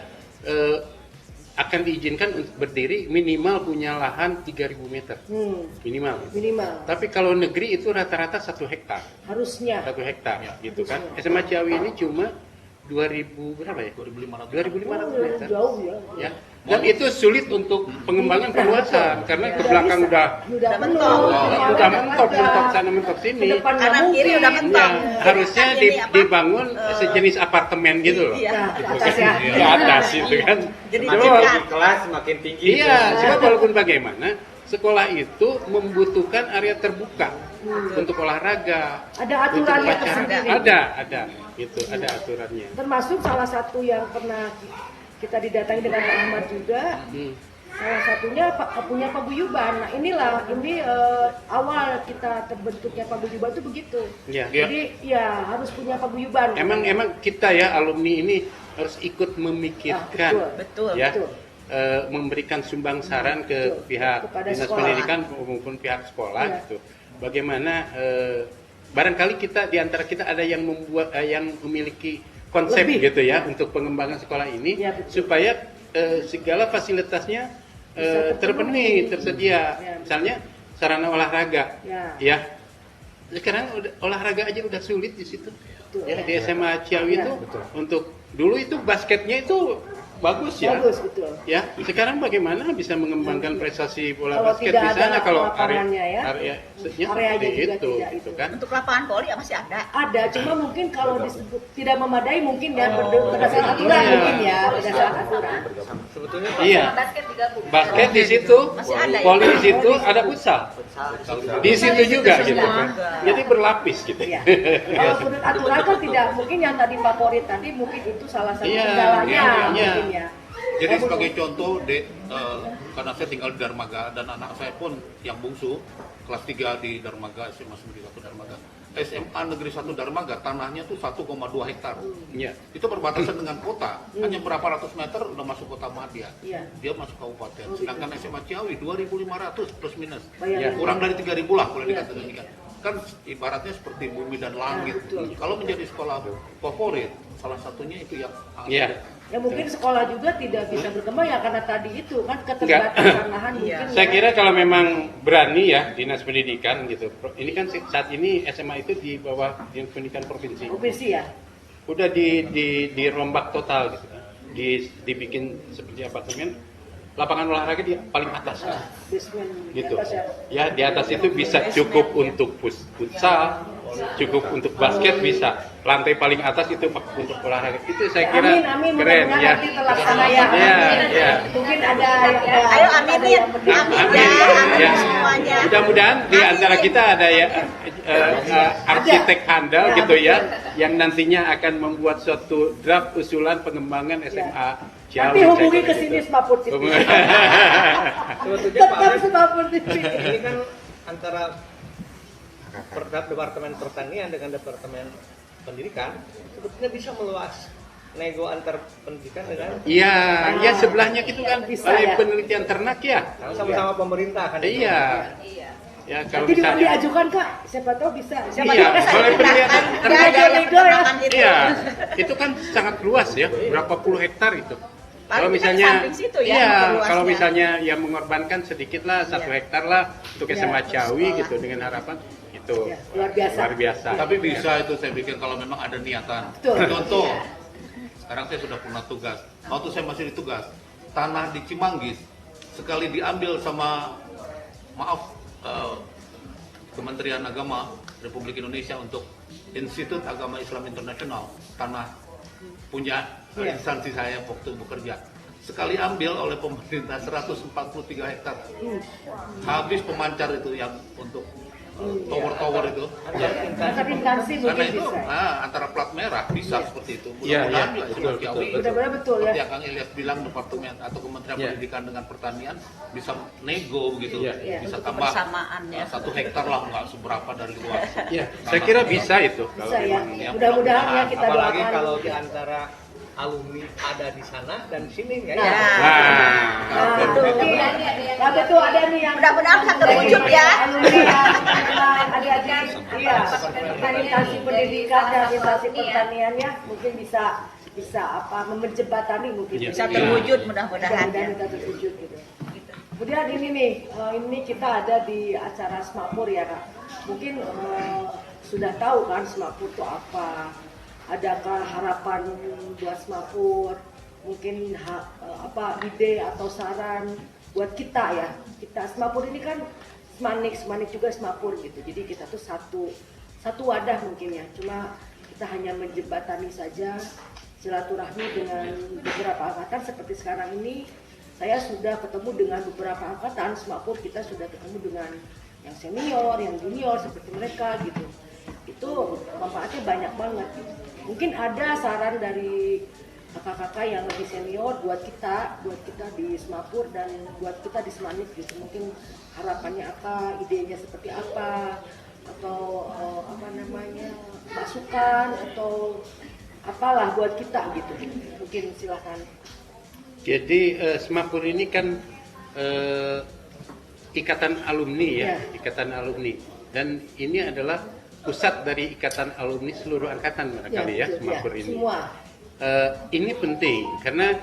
akan diizinkan untuk berdiri minimal punya lahan 3.000 meter minimal. Minimal. Tapi kalau negeri itu rata-rata 1 hektar, Harusnya. 1 hektar gitu kan. SMA Ciawi ini cuma 2.000 berapa ya? 2.500. 2.500 meter. Jauh ya. Ya. Dan itu sulit untuk pengembangan perluasan karena ke belakang udah mentok. mentok sana mentok sini. Kanan kiri udah mentok. Ya, harusnya dibangun sejenis apartemen gitu loh. Iya. Ke atas ya. Di atas itu kan. Jadi Semakin dekat. tinggi kelas semakin tinggi. Iya, sebab walaupun bagaimana sekolah itu membutuhkan area terbuka untuk olahraga. Ada untuk aturannya upacara. tersendiri. Ada itu, ada aturannya. Termasuk salah satu yang pernah kita didatangi dengan Pak Ahmad juga. Salah satunya punya paguyuban. Nah ini awal kita terbentuknya paguyuban itu begitu. Iya. Jadi ya harus punya paguyuban. Emang kita ya alumni ini harus ikut memikirkan, Betul. ya, betul. memberikan sumbang saran ke Betul. pihak Kepada dinas sekolah. pendidikan maupun pihak sekolah Iya. gitu. Bagaimana barangkali kita di antara kita ada yang memiliki konsep Lebih. gitu ya untuk pengembangan sekolah ini Ya, betul. supaya segala fasilitasnya terpenuhi, tersedia. Ya, betul. Misalnya sarana olahraga, Ya. ya. Sekarang olahraga aja udah sulit di situ. Betul. Ya, di SMA Ciawi Ya. itu untuk dulu itu basketnya itu bagus ya. Bagus, betul. Ya, sekarang bagaimana bisa mengembangkan prestasi bola Kalau basket tidak di sana ada kalau lapangannya ya. areanya Areanya seperti juga itu, tidak gitu itu. kan? Untuk lapangan voli ya masih ada. Ada, cuma mungkin kalau disebut tidak memadai mungkin ya berdasarkan aturan Iya. mungkin ya berdasarkan aturan. Sebetulnya Iya. Basket digabung. Basket di situ, Masih ada ya? voli di situ, ada futsal. Di situ juga gitu kan. Jadi berlapis gitu. Iya. Kalau menurut aturan kan tidak mungkin yang tadi favorit tadi mungkin itu salah satu Iya, kendalanya iya. mungkin ya. Jadi sebagai contoh, karena saya tinggal di Darmaga dan anak saya pun yang bungsu kelas 3 di Darmaga, SMA 91 Darmaga. SMA Negeri 1 Darmaga tanahnya tuh 1,2 hektar. Iya. Itu berbatasan dengan kota. Hanya berapa ratus meter udah masuk kota Madia. Iya. Dia masuk kabupaten. Sedangkan SMA Ciawi 2.500 plus minus. Bayangin. Kurang dari 3.000 lah boleh Iya. dikatakan demikian. Kan ibaratnya seperti bumi dan langit. betul. Kalau menjadi sekolah favorit, salah satunya itu yang Iya. Ya mungkin sekolah juga tidak bisa berkembang ya karena tadi itu kan keterbatasan lahan mungkin. Saya ya. kira kalau memang berani ya dinas pendidikan gitu. Ini kan saat ini SMA itu di bawah dinas pendidikan provinsi. Provinsi ya. Udah dirombak total gitu. Dibikin seperti apartemen. Lapangan olahraga di paling atas kan. Basement di Gitu. atas ya. Ya di atas itu bisa cukup untuk futsal, cukup untuk basket bisa. Lantai paling atas itu untuk olahraga. Itu saya kira Amin, keren mudah-mudahan ya. nanti terlaksana ya. Iya, iya. Mungkin ada Ayo aminin, amin ya, amin Ya. semuanya. Mudah-mudahan di antara kita ada ya arsitek handal gitu ya, yang nantinya akan membuat suatu draft usulan pengembangan SMA Ciawi. Nanti hubungi saya ke kira sini gitu. Smapur TV. Sebetulnya Pak Tetap Ahmed, Smapur TV. ini kan antara Departemen Pertanian dengan Departemen Pendidikan sebetulnya bisa meluas nego antar pendidikan dengan Iya, ya sebelahnya itu kan Bisa, balai ya. penelitian ternak ya. karena sama-sama pemerintah kan. Iya. Ya kalau Nanti juga misalnya diajukan Kak, siapa tahu bisa. Iya, balai penelitian ternak. Nego ya. Iya, itu kan sangat luas ya, berapa puluh hektar itu. Kalau Paling kan misalnya, di samping situ ya, iya, luasnya. kalau misalnya yang mengorbankan sedikit lah, 1 hektar lah untuk Iya, SMA Ciawi sekolah. gitu dengan harapan itu Iya, luar biasa. luar biasa. Tapi bisa itu saya pikir kalau memang ada niatan. Betul. Contoh, sekarang saya sudah pernah tugas. Waktu saya masih ditugas, tanah di Cimanggis sekali diambil sama Kementerian Agama Republik Indonesia untuk Institut Agama Islam Internasional, tanah punya instansi saya waktu bekerja. Sekali ambil oleh pemerintah 143 hektar. Habis pemancar itu yang untuk tower-tower itu. Antar instansi Karena mungkin itu bisa. antara plat merah bisa seperti itu. Iya, Mudah-mudahan iya, juga betul, SMA Ciawi, betul. Benar-benar betul ya. seperti yang Kang Ilyas bilang, departemen atau Kementerian Iya. Pendidikan dengan Pertanian bisa nego begitu, Iya. bisa Untuk tambah kebersamaan ya. 1 hektar lah, nggak seberapa dari luas. Ya, saya kira bisa itu. Bisa ya. yang Mudah-mudahan ya kita Apalagi doakan. kalau di antara alumni ada di sana dan di sini ya. Nah. Nah, betul. Ya betul ada nih yang Mudah-mudahan kan terwujud ya. Adik-adik iya dari instansi pendidikan dan instansi pertaniannya mungkin bisa menjembatani mungkin Iya. Bisa terwujud mudah-mudahan ya. bisa terwujud gitu. Kemudian ini nih, ini kita ada di acara Smapur ya Kak. Mungkin sudah tahu kan Smapur itu apa? Adakah harapan buat Smapur? Mungkin ide atau saran buat kita ya. Kita Smapur ini kan Semanik juga Smapur gitu. Jadi kita tuh satu wadah mungkin ya. Cuma kita hanya menjembatani saja silaturahmi dengan beberapa angkatan seperti sekarang ini. Saya sudah ketemu dengan beberapa angkatan Smapur, kita sudah ketemu dengan yang senior, yang junior seperti mereka gitu. Itu manfaatnya banyak banget. Mungkin ada saran dari kakak-kakak yang lebih senior buat kita di Smapur dan buat kita di Semanik gitu. Mungkin harapannya apa, idenya seperti apa, atau masukan atau apalah buat kita gitu. Mungkin silakan. jadi Smapur ini kan ikatan alumni ya, ikatan alumni. Dan ini adalah pusat dari ikatan alumni seluruh angkatan barangkali ya, Smapur ini. Semua. Ini penting karena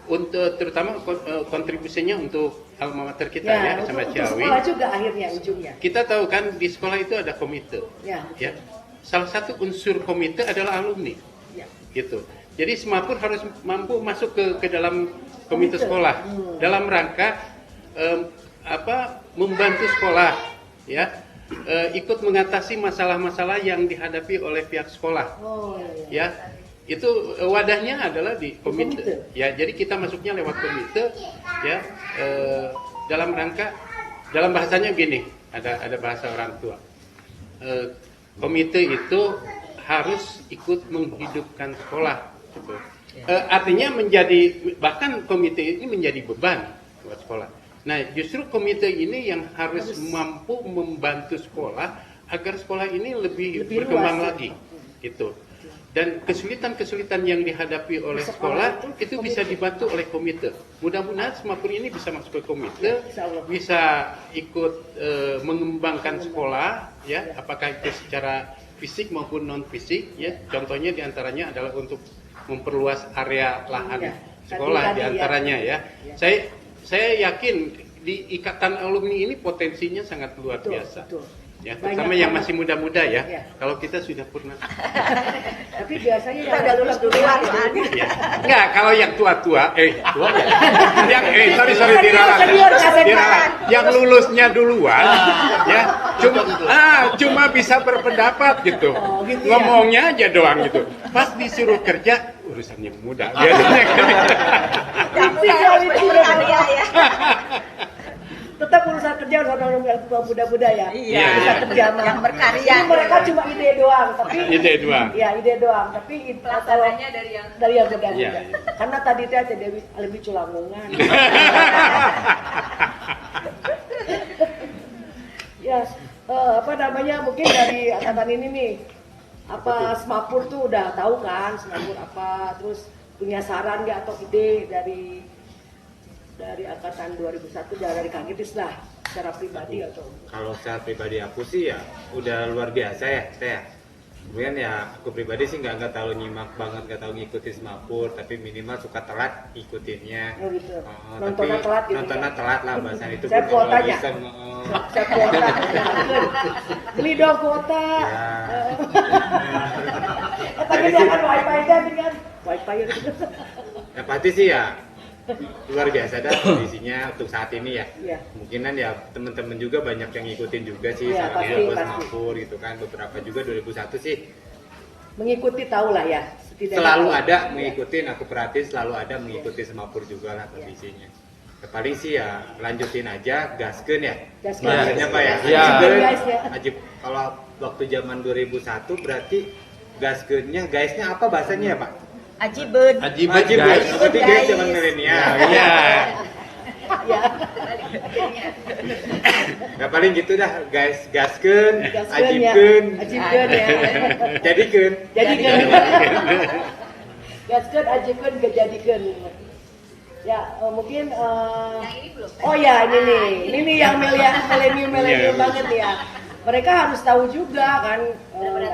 untuk terutama kontribusinya untuk alma mater kita ya, sama untuk Ciawi. sekolah juga akhirnya ujungnya. Kita tahu kan di sekolah itu ada komite. Ya. Ya. Salah satu unsur komite adalah alumni. Ya. Gitu. Jadi Smapur harus mampu masuk ke dalam komite sekolah dalam rangka membantu sekolah ya. Ikut mengatasi masalah-masalah yang dihadapi oleh pihak sekolah. Oh iya. Ya. itu wadahnya adalah di komite. Ya, jadi kita masuknya lewat komite ya dalam rangka dalam bahasanya gini, ada bahasa orang tua. Komite itu harus ikut menghidupkan sekolah gitu. Artinya bahkan komite ini menjadi beban buat sekolah. Nah, justru komite ini yang harus mampu membantu sekolah agar sekolah ini lebih berkembang lagi gitu. Dan kesulitan-kesulitan yang dihadapi oleh sekolah itu bisa dibantu oleh komite. Mudah-mudahan Semapur ini bisa masuk ke komite, bisa ikut mengembangkan sekolah, ya, apakah itu secara fisik maupun non fisik, ya. Contohnya diantaranya adalah untuk memperluas area lahan sekolah diantaranya, ya. Saya yakin di ikatan alumni ini potensinya sangat luar biasa. Ya, terutama yang masih muda-muda ya. Kalau kita sudah purna. Tapi biasanya kita udah lulus duluan. Ya. Enggak, kalau yang tua-tua, tua ya. Sorry diralat. Yang lulusnya duluan, ya. Cuma bisa berpendapat gitu. Ngomongnya aja doang gitu. Pas disuruh kerja, urusan yang muda. Biasanya tetap urusan kerja orang muda-muda ya. Iya. Bisa kerja yang berkarya. Ini mereka cuma ide doang, tapi ide doang, tapi pelaksananya dari yang muda-muda. Karena tadi teh ada Dewi lebih culangungan. Ya, apa namanya, mungkin dari angkatan ini nih, apa Semapur tuh udah tahu kan Semapur apa, terus punya saran nggak atau ide dari angkatan 2001 dari Kang Itis lah secara pribadi atau? Kalau secara pribadi aku sih ya udah luar biasa ya saya. Kemudian ya aku pribadi sih nggak terlalu nyimak banget, nggak terlalu ngikutin Semapur, tapi minimal suka telat ikutinnya. Oh gitu. Nontonnya telat gitu. Nontonnya telat lah bahasan itu. Saya kuotanya. Saya kuota. Beli dong kuota. Tapi dia kan wifi kan wifi gitu. Ya pasti sih ya luar biasa dah kondisinya untuk saat ini ya. Kemungkinan ya teman-teman juga banyak yang ngikutin juga sih sama Semapur gitu kan. Beberapa juga 2001 sih mengikuti, tahu lah ya. Selalu ada mengikutin, aku perhatiin selalu ada mengikuti Semapur juga lah kondisinya. Ya, paling sih ya lanjutin aja, gaskeun ya. Bahasanya apa ya? Ajib. Kalau waktu zaman 2001 berarti gaskeunnya, guysnya apa bahasanya ya Pak? Ajibun guys. Berarti guys zaman milenial. Iya. Ya paling gitu dah, guys, gaskeun, ajibkeun ya. Jadikeun. Gaskeun, ajibkeun, kejadikeun. Ya, mungkin yang ini belum. Oh ya, ini nih yang milenial banget ya. Mereka harus tahu juga kan,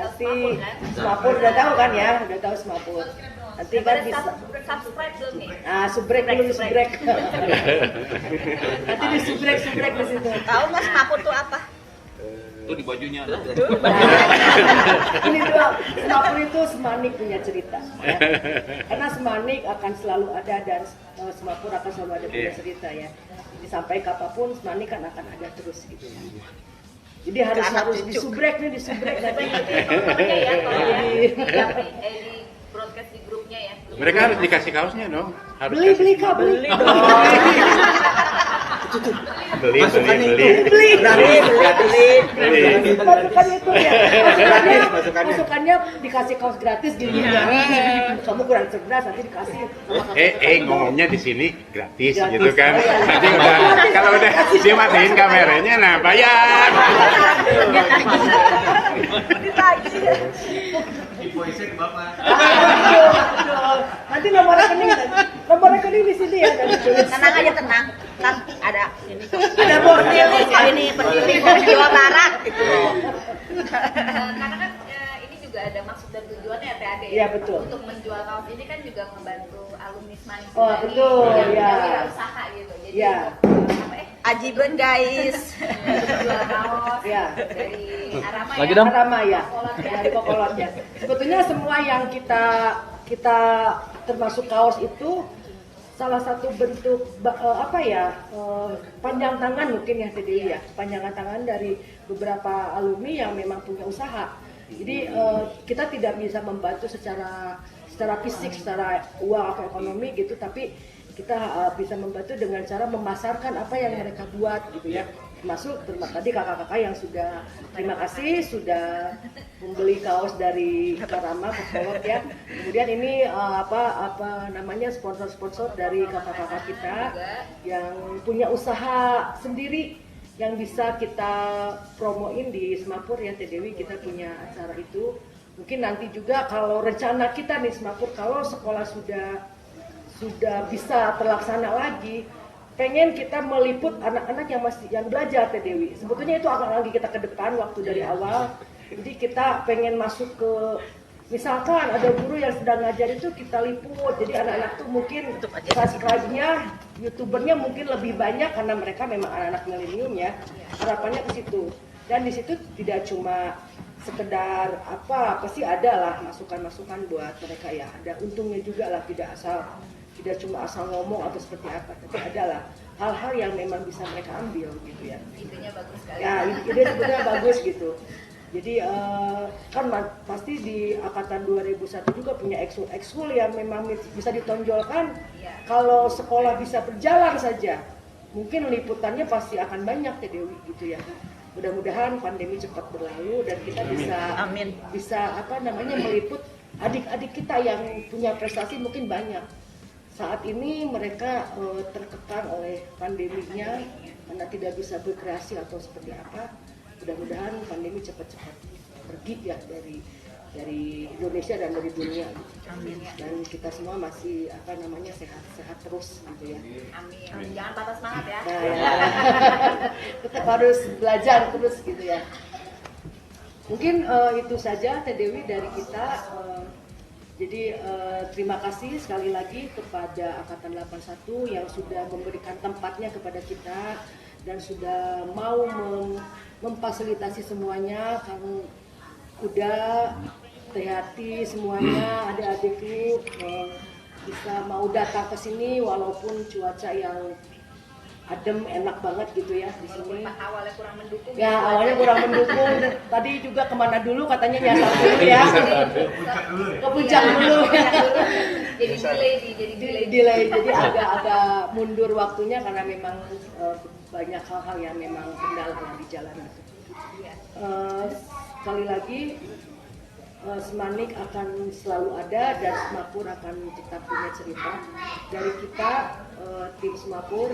pasti Semapur udah tahu kan ya, udah tahu Semapur. Nanti kan bisa subscribe belum nih? Subrek dulu, subrek. Nanti di subrek di situ. Tahu Mas Semapur itu apa? Itu di bajunya. Ini doang, Semapur itu Semanik punya cerita. Ya. Karena Semanik akan selalu ada dan Semapur akan selalu ada punya cerita ya. Jadi sampai kapanpun Semanik kan akan ada terus gitu ya. Jadi harus disubrek nih, disubrek nanti. Ya, kalau di broadcast di grupnya ya. Mereka harus dikasih kaosnya dong. Beli kak, beli. Beli. Kan itu ya. Masukannya dikasih kaos gratis gitu ya. Kamu kurang cerdas, nanti dikasih. Ngomongnya di sini gratis gitu kan. Nanti kalau udah dimatiin kameranya, nah bayar. Invoice ke Bapak. Nanti nomor rekening di sini ya. Tenang aja, tenang. Kan ada ini. Ada ini berdiri di Jawa Barat gitu. Karena kan ini juga ada maksud dan tujuannya ya TAD. Iya betul. Untuk menjual kaos ini kan juga membantu alumni Semanic. Oh betul ya. Usaha gitu. Jadi Ajibun guys. Jual kaos dari Arama ya. Arama ya. Dari Kokolot ya. Sebetulnya semua yang kita termasuk kaos itu salah satu bentuk panjang tangan mungkin ya TDI ya, panjangan tangan dari beberapa alumni yang memang punya usaha. Jadi kita tidak bisa membantu secara secara fisik, secara uang atau ekonomi gitu, tapi kita bisa membantu dengan cara memasarkan apa yang mereka buat gitu ya. Termasuk tadi kakak-kakak yang sudah, terima kasih sudah membeli kaos dari Karama Pekolot ya. Kemudian ini apa namanya sponsor-sponsor dari kakak-kakak kita yang punya usaha sendiri yang bisa kita promoin di Semapur ya, Teh Dewi, kita punya acara itu. Mungkin nanti juga kalau rencana kita nih Semapur, kalau sekolah sudah bisa terlaksana lagi, pengen kita meliput anak-anak yang belajar, Teh Dewi. Sebetulnya itu akan lagi kita ke depan waktu dari awal. Jadi kita pengen masuk ke, misalkan ada guru yang sedang ngajar itu kita liput. Jadi anak-anak tuh mungkin subscribe-nya, youtubernya mungkin lebih banyak karena mereka memang anak-anak milenium ya. Harapannya ke situ. Dan di situ tidak cuma sekedar apa sih, ada lah masukan-masukan buat mereka ya. Ada untungnya juga lah, tidak cuma asal ngomong atau seperti apa, tapi adalah hal-hal yang memang bisa mereka ambil gitu ya. Idenya bagus sekali. Ya, ide sebenarnya bagus gitu. Jadi kan pasti di angkatan 2001 juga punya ekskul yang memang bisa ditonjolkan. Kalau sekolah bisa berjalan saja, mungkin liputannya pasti akan banyak ya Dewi gitu ya. Mudah-mudahan pandemi cepat berlalu dan kita bisa meliput adik-adik kita yang punya prestasi mungkin banyak. Saat ini mereka terkekang oleh pandeminya karena tidak bisa berkreasi atau seperti apa. Mudah-mudahan pandemi cepat-cepat pergi ya dari Indonesia dan dari dunia. Amin. Dan kita semua masih sehat-sehat terus gitu ya. Amin. Jangan patah semangat ya. Nah, ya. Tetap harus belajar terus gitu ya. Mungkin itu saja Teh Dewi dari kita. Jadi terima kasih sekali lagi kepada Angkatan 81 yang sudah memberikan tempatnya kepada kita dan sudah mau memfasilitasi semuanya. Kamu udah hati semuanya, adik-adikku bisa mau datang ke sini walaupun cuaca yang adem, enak banget gitu ya di sini. Awalnya kurang mendukung. Ya, awalnya kurang mendukung. Tadi juga kemana dulu katanya nyasar dulu ya. Ke puncak dulu. Jadi delay. Jadi agak mundur waktunya karena memang banyak hal-hal yang memang kendala yang di jalan gitu. Sekali lagi Semanik akan selalu ada dan Semapur akan tetap punya cerita dari kita, tim Semapur.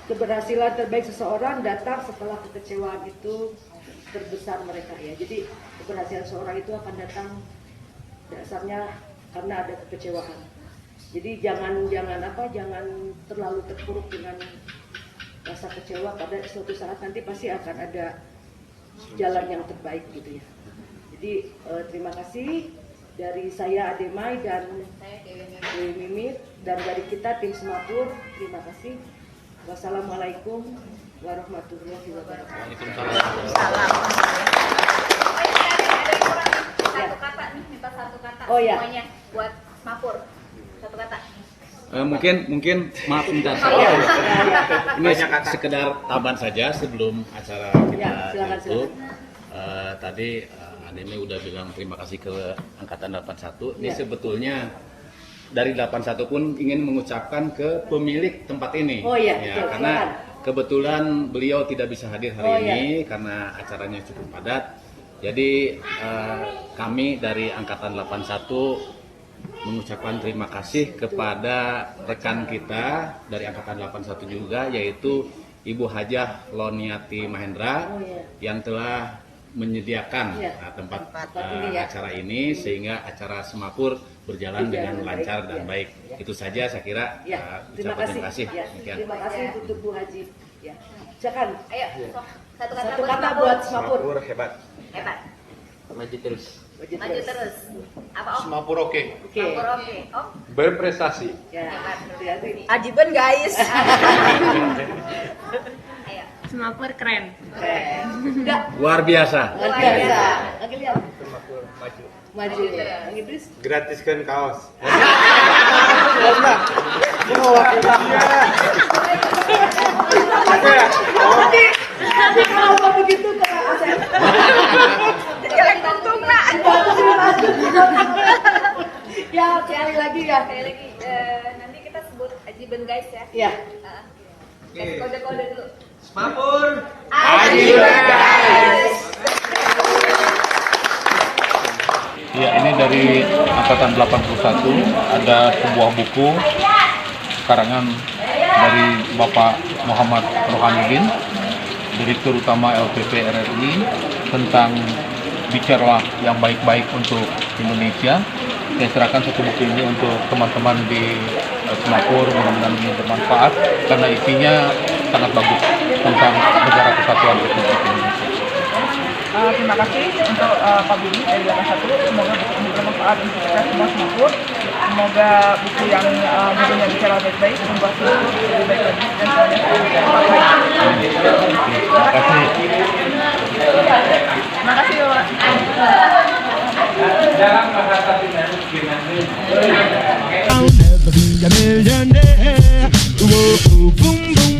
Keberhasilan terbaik seseorang datang setelah kekecewaan itu terbesar mereka ya. Jadi keberhasilan seorang itu akan datang dasarnya karena ada kekecewaan. Jadi jangan terlalu terpuruk dengan rasa kecewa. Pada suatu saat nanti pasti akan ada jalan yang terbaik gitu ya. Jadi terima kasih dari saya Ademai dan Dewi Mimit dan dari kita tim Semapur, terima kasih. Wassalamualaikum warahmatullahi wabarakatuh. Satu kata nih, minta satu kata semuanya buat Semapur. Satu kata. Mungkin maaf minta ini sekedar tambahan saja sebelum acara kita tutup. Tadi Ademi udah bilang terima kasih ke Angkatan 81. Ini sebetulnya dari 81 pun ingin mengucapkan ke pemilik tempat ini. Karena kebetulan beliau tidak bisa hadir hari ini karena acaranya cukup padat. Jadi kami dari Angkatan 81 mengucapkan terima kasih kepada rekan kita dari Angkatan 81 juga, yaitu Ibu Hajah Loniati Mahendra yang telah menyediakan tempat acara ini sehingga acara Semapur berjalan dengan lancar dan baik. Itu saja saya kira. Terima kasih. Terima kasih untuk Bu Haji. Silakan. Ayo, satu kata buat Semapur. Semapur hebat. Maju terus. Maju terus. Apa Om? Semapur oke. Semapur oke. Om? Berprestasi. Ajiban guys. Ayo. Semapur keren. Luar biasa. Lagi lihat. Semapur Maju. Gratiskan kaos. Kalau begitu Asep. Sekali lagi nanti kita sebut Ajiben guys ya. Iya. Kasih kode-kode dulu. Semapur. Ajiben guys. Ya, ini dari angkatan 81 ada sebuah buku karangan dari Bapak Muhammad Rohanuddin, Direktur Utama LPP RRI, tentang bicaralah yang baik-baik untuk Indonesia. Saya serahkan satu buku ini untuk teman-teman di Semapur, mudah-mudahan ini bermanfaat karena isinya sangat bagus tentang negara kesatuan Republik Indonesia. Terima kasih untuk Pak Budi dari 81. Semoga buku ini bermanfaat untuk kita semua Semapur. Semoga buku yang bukunya bicara baik-baik membuat Semapur lebih baik lagi dan semuanya selalu baik. Terima kasih. Terima kasih Pak. Dalam bahasa Sunda I'll never be a millionaire. Whoa, boom, boom.